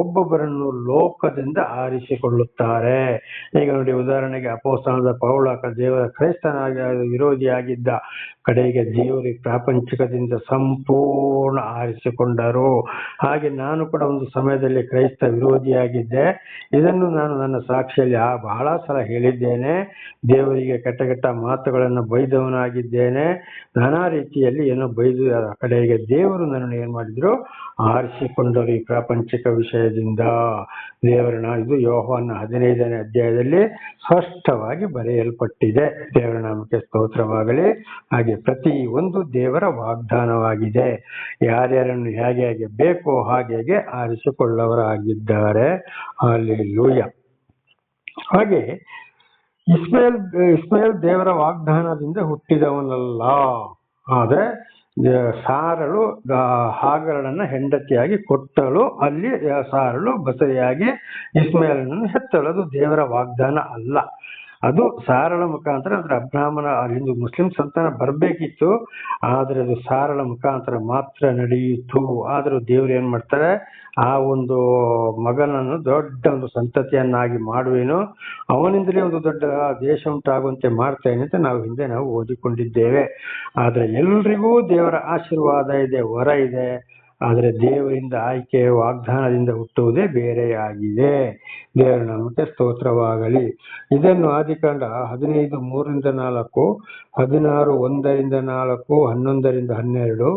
ಒಬ್ಬೊಬ್ಬರನ್ನು ಲೋಕದಿಂದ ಆರಿಸಿಕೊಳ್ಳುತ್ತಾರೆ. ಈಗ ನೋಡಿ, ಉದಾಹರಣೆಗೆ ಅಪೊಸ್ತಲನಾದ ಪೌಲ ದೇವರ ಕ್ರೈಸ್ತನಾಗಿ ವಿರೋಧಿಯಾಗಿದ್ದ, ಕಡೆಗೆ ದೇವರಿಗೆ ಪ್ರಾಪಂಚಿಕದಿಂದ ಸಂಪೂರ್ಣ ಆರಿಸಿಕೊಂಡರು. ಹಾಗೆ ನಾನು ಕೂಡ ಒಂದು ಸಮಯದಲ್ಲಿ ಕ್ರೈಸ್ತ ವಿರೋಧಿಯಾಗಿದ್ದೆ. ಇದನ್ನು ನಾನು ನನ್ನ ಸಾಕ್ಷಿಯಲ್ಲಿ ಬಹಳ ಸಲ ಹೇಳಿದ್ದೇನೆ. ದೇವರಿಗೆ ಕೆಟ್ಟ ಮಾತುಗಳನ್ನು ಬೈದವನಾಗಿದ್ದೇನೆ. ನಾನಾ ರೀತಿಯಲ್ಲಿ ಏನೋ ಬೈದು ಕಡೆಗೆ ದೇವರು ನನ್ನನ್ನು ಏನ್ ಮಾಡಿದ್ರು, ಆರಿಸಿಕೊಂಡರು ಈ ಪ್ರಾಪಂಚಿಕ ವಿಷಯದಿಂದ. ಇದು ಯೋಹಾನ 15ನೇ ಅಧ್ಯಾಯದಲ್ಲಿ ಸ್ಪಷ್ಟವಾಗಿ ಬರೆಯಲ್ಪಟ್ಟಿದೆ. ದೇವರ ನಾಮಕ್ಕೆ ಸ್ತೋತ್ರವಾಗಲಿ. ಹಾಗೆ ಪ್ರತಿ ಒಂದು ದೇವರ ವಾಗ್ದಾನವಾಗಿದೆ. ಯಾರ್ಯಾರನ್ನು ಹೇಗೆ ಬೇಕೋ ಹಾಗೆ ಆರಿಸಿಕೊಳ್ಳವರಾಗಿದ್ದಾರೆ. ಹಲ್ಲೆಲೂಯಾ. ಹಾಗೆ ಇಸ್ಮಾಯೇಲ್ ದೇವರ ವಾಗ್ದಾನದಿಂದ ಹುಟ್ಟಿದವನಲ್ಲ. ಆದ್ರೆ ಸಾರಳು ಹಾಗರಳನ್ನ ಹೆಂಡತಿಯಾಗಿ ಕೊಟ್ಟಳು, ಅಲ್ಲಿ ಸಾರಳು ಬಸರಿಯಾಗಿ ಇಸ್ಮಾಯೇಲನನ್ನು ಹೆತ್ತಳು. ಅದು ದೇವರ ವಾಗ್ದಾನ ಅಲ್ಲ. ಅದು ಸಾರಳ ಮುಖಾಂತರ, ಅಂದ್ರೆ ಅಬ್ರಾಹ್ಮನ ಅಲ್ಲಿಂದ ಮುಸ್ಲಿಂ ಸಂತಾನ ಬರಬೇಕಿತ್ತು, ಆದ್ರೆ ಅದು ಸಾರಳ ಮುಖಾಂತರ ಮಾತ್ರ ನಡೆಯಿತು. ಆದ್ರೂ ದೇವ್ರು ಏನ್ ಮಾಡ್ತಾರೆ, ಆ ಒಂದು ಮಗನನ್ನು ದೊಡ್ಡ ಒಂದು ಸಂತತಿಯನ್ನಾಗಿ ಮಾಡುವೇನು, ಅವನಿಂದಲೇ ಒಂದು ದೊಡ್ಡ ದೇಶ ಉಂಟಾಗುವಂತೆ ಮಾಡ್ತೇನೆ ಅಂತ ನಾವು ಓದಿಕೊಂಡಿದ್ದೇವೆ. ಆದ್ರೆ ಎಲ್ರಿಗೂ ದೇವರ ಆಶೀರ್ವಾದ ಇದೆ, ವರ ಇದೆ. ಆದರೆ ದೇವರಿಂದ ಆಯ್ಕೆ ವಾಗ್ದಾನದಿಂದ ಹುಟ್ಟುವುದೇ ಬೇರೆಯಾಗಿದೆ. ದೇವರ ನಾಮಕ್ಕೆ ಸ್ತೋತ್ರವಾಗಲಿ. ಇದನ್ನು ಆದಿಕಾಂಡ 15:3-4, 16:1-4, 11-12,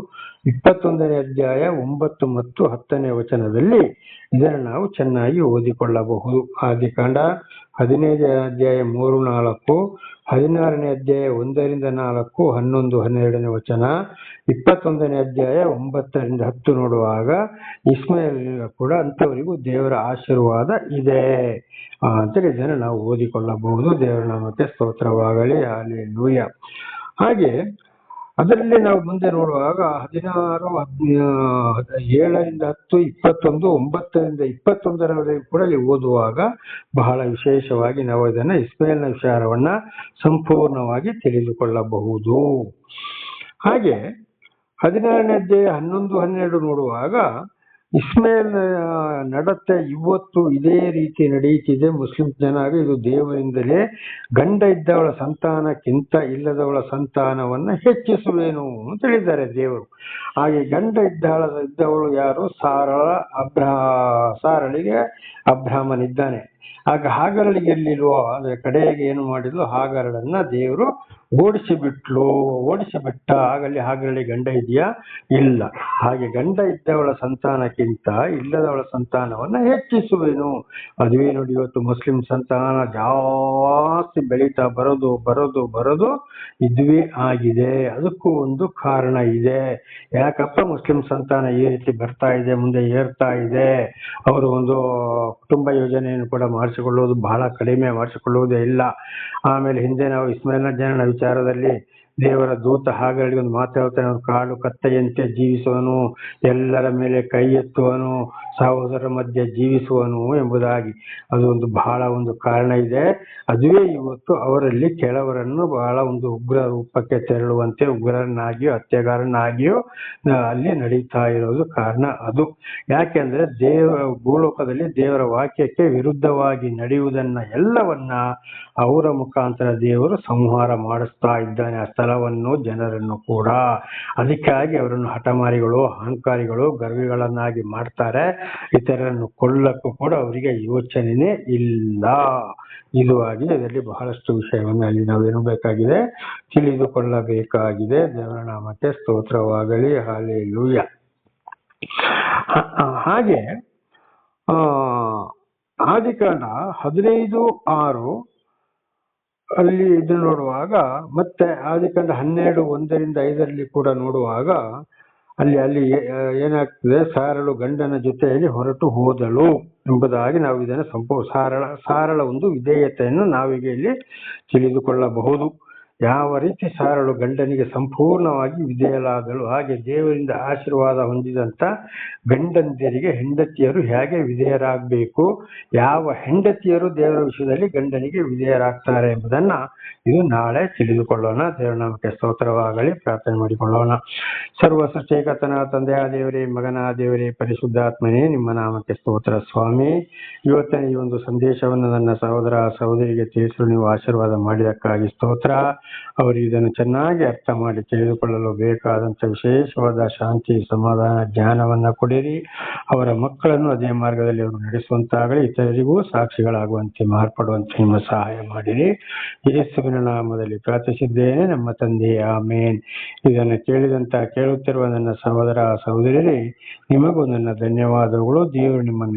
21ನೇ ಅಧ್ಯಾಯ 9 ಮತ್ತು 10ನೇ ವಚನದಲ್ಲಿ ಇದನ್ನು ನಾವು ಚೆನ್ನಾಗಿ ಓದಿಕೊಳ್ಳಬಹುದು. ಆದಿಕಾಂಡ 15ನೇ ಅಧ್ಯಾಯ 3-4, 16ನೇ ಅಧ್ಯಾಯ 1-4, 11-12ನೇ ವಚನ, 21ನೇ ಅಧ್ಯಾಯ 9-10 ನೋಡುವಾಗ ಇಸ್ಮಾಯೇಲ್ ಕೂಡ ಅಂತವರಿಗೂ ದೇವರ ಆಶೀರ್ವಾದ ಇದೆ ಅಂತೇಳಿ ಇದನ್ನು ನಾವು ಓದಿಕೊಳ್ಳಬಹುದು. ದೇವರ ನಾಮಕ್ಕೆ ಸ್ತೋತ್ರವಾಗಲಿ. ಹಲ್ಲೆಲೂಯಾ. ಹಾಗೆ ಅದರಲ್ಲಿ ನಾವು ಮುಂದೆ ನೋಡುವಾಗ 16, 7-10, 21, 9-21 ಕೂಡ ಇಲ್ಲಿ ಓದುವಾಗ ಬಹಳ ವಿಶೇಷವಾಗಿ ನಾವು ಇದನ್ನ ಇಸ್ಮಾಯೇಲ್ನ ವಿಚಾರವನ್ನ ಸಂಪೂರ್ಣವಾಗಿ ತಿಳಿದುಕೊಳ್ಳಬಹುದು. ಹಾಗೆ 16ನೇ ಅಧ್ಯಾಯ 11-12 ನೋಡುವಾಗ ಇಸ್ಮಾಯೇಲ್ ನಡತೆ ಇವತ್ತು ಇದೇ ರೀತಿ ನಡೆಯುತ್ತಿದೆ. ಮುಸ್ಲಿಂ ಜನಾಗ ಇದು ದೇವರಿಂದಲೇ, ಗಂಡ ಇದ್ದವಳ ಸಂತಾನಕ್ಕಿಂತ ಇಲ್ಲದವಳ ಸಂತಾನವನ್ನ ಹೆಚ್ಚಿಸುವೇನು ಅಂತ ಹೇಳಿದ್ದಾರೆ ದೇವರು. ಹಾಗೆ ಗಂಡ ಇದ್ದವಳು ಯಾರು? ಸಾರಳಿಗೆ ಅಬ್ರಾಹ್ಮನಿದ್ದಾನೆ. ಆಗ ಹಾಗರಳಿಗೆ ಎಲ್ಲಿಲ್ವೋ, ಅಂದ್ರೆ ಕಡೆಗೆ ಏನು ಮಾಡಿದ್ಲು, ಹಾಗರಳನ್ನ ದೇವರು ಓಡಿಸಿಬಿಟ್ಟ. ಆಗಲ್ಲಿ ಹಾಗರಳಿ ಗಂಡ ಇದೆಯಾ? ಇಲ್ಲ. ಹಾಗೆ ಗಂಡ ಇದ್ದವಳ ಸಂತಾನಕ್ಕಿಂತ ಇಲ್ಲದವಳ ಸಂತಾನವನ್ನ ಹೆಚ್ಚಿಸುವೆನು. ಅದುವೇ ನೋಡಿ, ಇವತ್ತು ಮುಸ್ಲಿಂ ಸಂತಾನ ಜಾಸ್ತಿ ಬೆಳೀತಾ ಬರೋದು ಇದುವೇ ಆಗಿದೆ. ಅದಕ್ಕೂ ಒಂದು ಕಾರಣ ಇದೆ. ಯಾಕಪ್ಪ ಮುಸ್ಲಿಂ ಸಂತಾನ ಈ ರೀತಿ ಬರ್ತಾ ಇದೆ, ಮುಂದೆ ಏರ್ತಾ ಇದೆ? ಅವರು ಒಂದು ಕುಟುಂಬ ಯೋಜನೆಯನ್ನು ಕೂಡ ಮಾಡಿಸಿಕೊಳ್ಳುವುದು ಬಹಳ ಕಡಿಮೆ, ಮಾಡಿಸಿಕೊಳ್ಳುವುದೇ ಇಲ್ಲ. ಆಮೇಲೆ ಹಿಂದೆ ನಾವು ಇಸ್ಮಾಯೇಲ್ನ ಜನನ ವಿಚಾರದಲ್ಲಿ ದೇವರ ದೂತ ಹಾಗರಿಗೆ ಒಂದು ಮಾತು ಹೇಳ್ತಾನೆ, ಅವನು ಕಾಡು ಕತ್ತೆಯಂತೆ ಜೀವಿಸುವನು, ಎಲ್ಲರ ಮೇಲೆ ಕೈ ಎತ್ತುವನು, ಸಹೋದರರ ಮಧ್ಯೆ ಜೀವಿಸುವನು ಎಂಬುದಾಗಿ. ಅದು ಒಂದು ಬಹಳ ಒಂದು ಕಾರಣ ಇದೆ. ಅದುವೇ ಇವತ್ತು ಅವರಲ್ಲಿ ಕೆಲವರನ್ನು ಬಹಳ ಒಂದು ಉಗ್ರ ರೂಪಕ್ಕೆ ತೆರಳುವಂತೆ ಉಗ್ರನಾಗಿಯೋ ಹತ್ಯೆಗಾರನಾಗಿಯೋ ಅಲ್ಲಿ ನಡೀತಾ ಇರೋದು ಕಾರಣ ಅದು. ಯಾಕೆಂದ್ರೆ ಭೂಲೋಕದಲ್ಲಿ ದೇವರ ವಾಕ್ಯಕ್ಕೆ ವಿರುದ್ಧವಾಗಿ ನಡೆಯುವುದನ್ನ ಎಲ್ಲವನ್ನ ಅವರ ಮುಖಾಂತರ ದೇವರು ಸಂಹಾರ ಮಾಡಿಸ್ತಾ ಇದ್ದಾನೆ, ಆ ಸ್ಥಳವನ್ನು ಜನರನ್ನು ಕೂಡ. ಅದಕ್ಕಾಗಿ ಅವರನ್ನು ಹಠಮಾರಿಗಳು, ಅಹಂಕಾರಿಗಳು, ಗರ್ವಿಗಳನ್ನಾಗಿ ಮಾಡ್ತಾರೆ. ಇತರರನ್ನು ಕೊಲ್ಲಕ್ಕೂ ಕೂಡ ಅವರಿಗೆ ಯೋಚನೆನೇ ಇಲ್ಲ. ಇದು ಆಗಿ ಅದರಲ್ಲಿ ಬಹಳಷ್ಟು ವಿಷಯವನ್ನು ಅಲ್ಲಿ ನಾವೇನು ಬೇಕಾಗಿದೆ, ತಿಳಿದುಕೊಳ್ಳಬೇಕಾಗಿದೆ. ದೇವರ ನಾಮಕ್ಕೆ ಸ್ತೋತ್ರವಾಗಲಿ. ಹಲ್ಲೆಲೂಯಾ. ಹಾಗೆ ಆದಿಕಾಂಡ 15:6 ಅಲ್ಲಿ ಇದು ನೋಡುವಾಗ, ಮತ್ತೆ ಆದಿಕಾಂಡ 12:1-5 ಕೂಡ ನೋಡುವಾಗ ಅಲ್ಲಿ ಏನಾಗ್ತದೆ, ಸಾರಳು ಗಂಡನ ಜೊತೆಯಲ್ಲಿ ಹೊರಟು ಹೋದಳು ಎಂಬುದಾಗಿ ನಾವು ಇದನ್ನು ಸಾರಳ ಒಂದು ವಿಧೇಯತೆಯನ್ನು ನಾವೀಗ ಇಲ್ಲಿ ತಿಳಿದುಕೊಳ್ಳಬಹುದು. ಯಾವ ರೀತಿ ಸಾರಳು ಗಂಡನಿಗೆ ಸಂಪೂರ್ಣವಾಗಿ ವಿಧೇಯಲಾದಳು, ಹಾಗೆ ದೇವರಿಂದ ಆಶೀರ್ವಾದ ಹೊಂದಿದಂತ ಗಂಡಂದಿರಿಗೆ ಹೆಂಡತಿಯರು ಹೇಗೆ ವಿಧೇಯರಾಗಬೇಕು, ಯಾವ ಹೆಂಡತಿಯರು ದೇವರ ವಿಷಯದಲ್ಲಿ ಗಂಡನಿಗೆ ವಿಧೇಯರಾಗ್ತಾರೆ ಎಂಬುದನ್ನ ಇದು ನಾಳೆ ತಿಳಿದುಕೊಳ್ಳೋಣ. ದೇವರ ನಾಮಕ್ಕೆ ಸ್ತೋತ್ರವಾಗಲಿ. ಪ್ರಾರ್ಥನೆ ಮಾಡಿಕೊಳ್ಳೋಣ. ಸರ್ವ ಸೃಷ್ಟಿಕರ್ತನ ತಂದೆಯ ದೇವರೇ, ಮಗನ ದೇವರೇ, ಪರಿಶುದ್ಧಾತ್ಮನೇ, ನಿಮ್ಮ ನಾಮಕ್ಕೆ ಸ್ತೋತ್ರ ಸ್ವಾಮಿ. ಇವತ್ತಿನ ಈ ಒಂದು ಸಂದೇಶವನ್ನು ನನ್ನ ಸಹೋದರ ಸಹೋದರಿಗೆ ತಿಳಿಸಲು ನೀವು ಆಶೀರ್ವಾದ ಮಾಡಿದಕ್ಕಾಗಿ ಸ್ತೋತ್ರ. ಅವರು ಇದನ್ನು ಚೆನ್ನಾಗಿ ಅರ್ಥ ಮಾಡಿ ತಿಳಿದುಕೊಳ್ಳಲು ಬೇಕಾದಂತ ವಿಶೇಷವಾದ ಶಾಂತಿ, ಸಮಾಧಾನ, ಜ್ಞಾನವನ್ನ ಕೊಡಿರಿ. ಅವರ ಮಕ್ಕಳನ್ನು ಅದೇ ಮಾರ್ಗದಲ್ಲಿ ಅವರು ನಡೆಸುವಂತಾಗಲಿ, ಇತರರಿಗೂ ಸಾಕ್ಷಿಗಳಾಗುವಂತೆ ಮಾರ್ಪಡುವಂತೆ ನಿಮ್ಮ ಸಹಾಯ ಮಾಡಿರಿ. ಯೇಸುವಿನ ನಾಮದಲ್ಲಿ ಪ್ರಾರ್ಥಿಸಿದ್ದೇನೆ ನಮ್ಮ ತಂದೆ, ಆಮೇನ್. ಇದನ್ನು ಕೇಳುತ್ತಿರುವ ನನ್ನ ಸಹೋದರ ಸಹೋದರರೇ, ನಿಮಗೂ ನನ್ನ ಧನ್ಯವಾದಗಳು. ದೇವರು ನಿಮ್ಮನ್ನು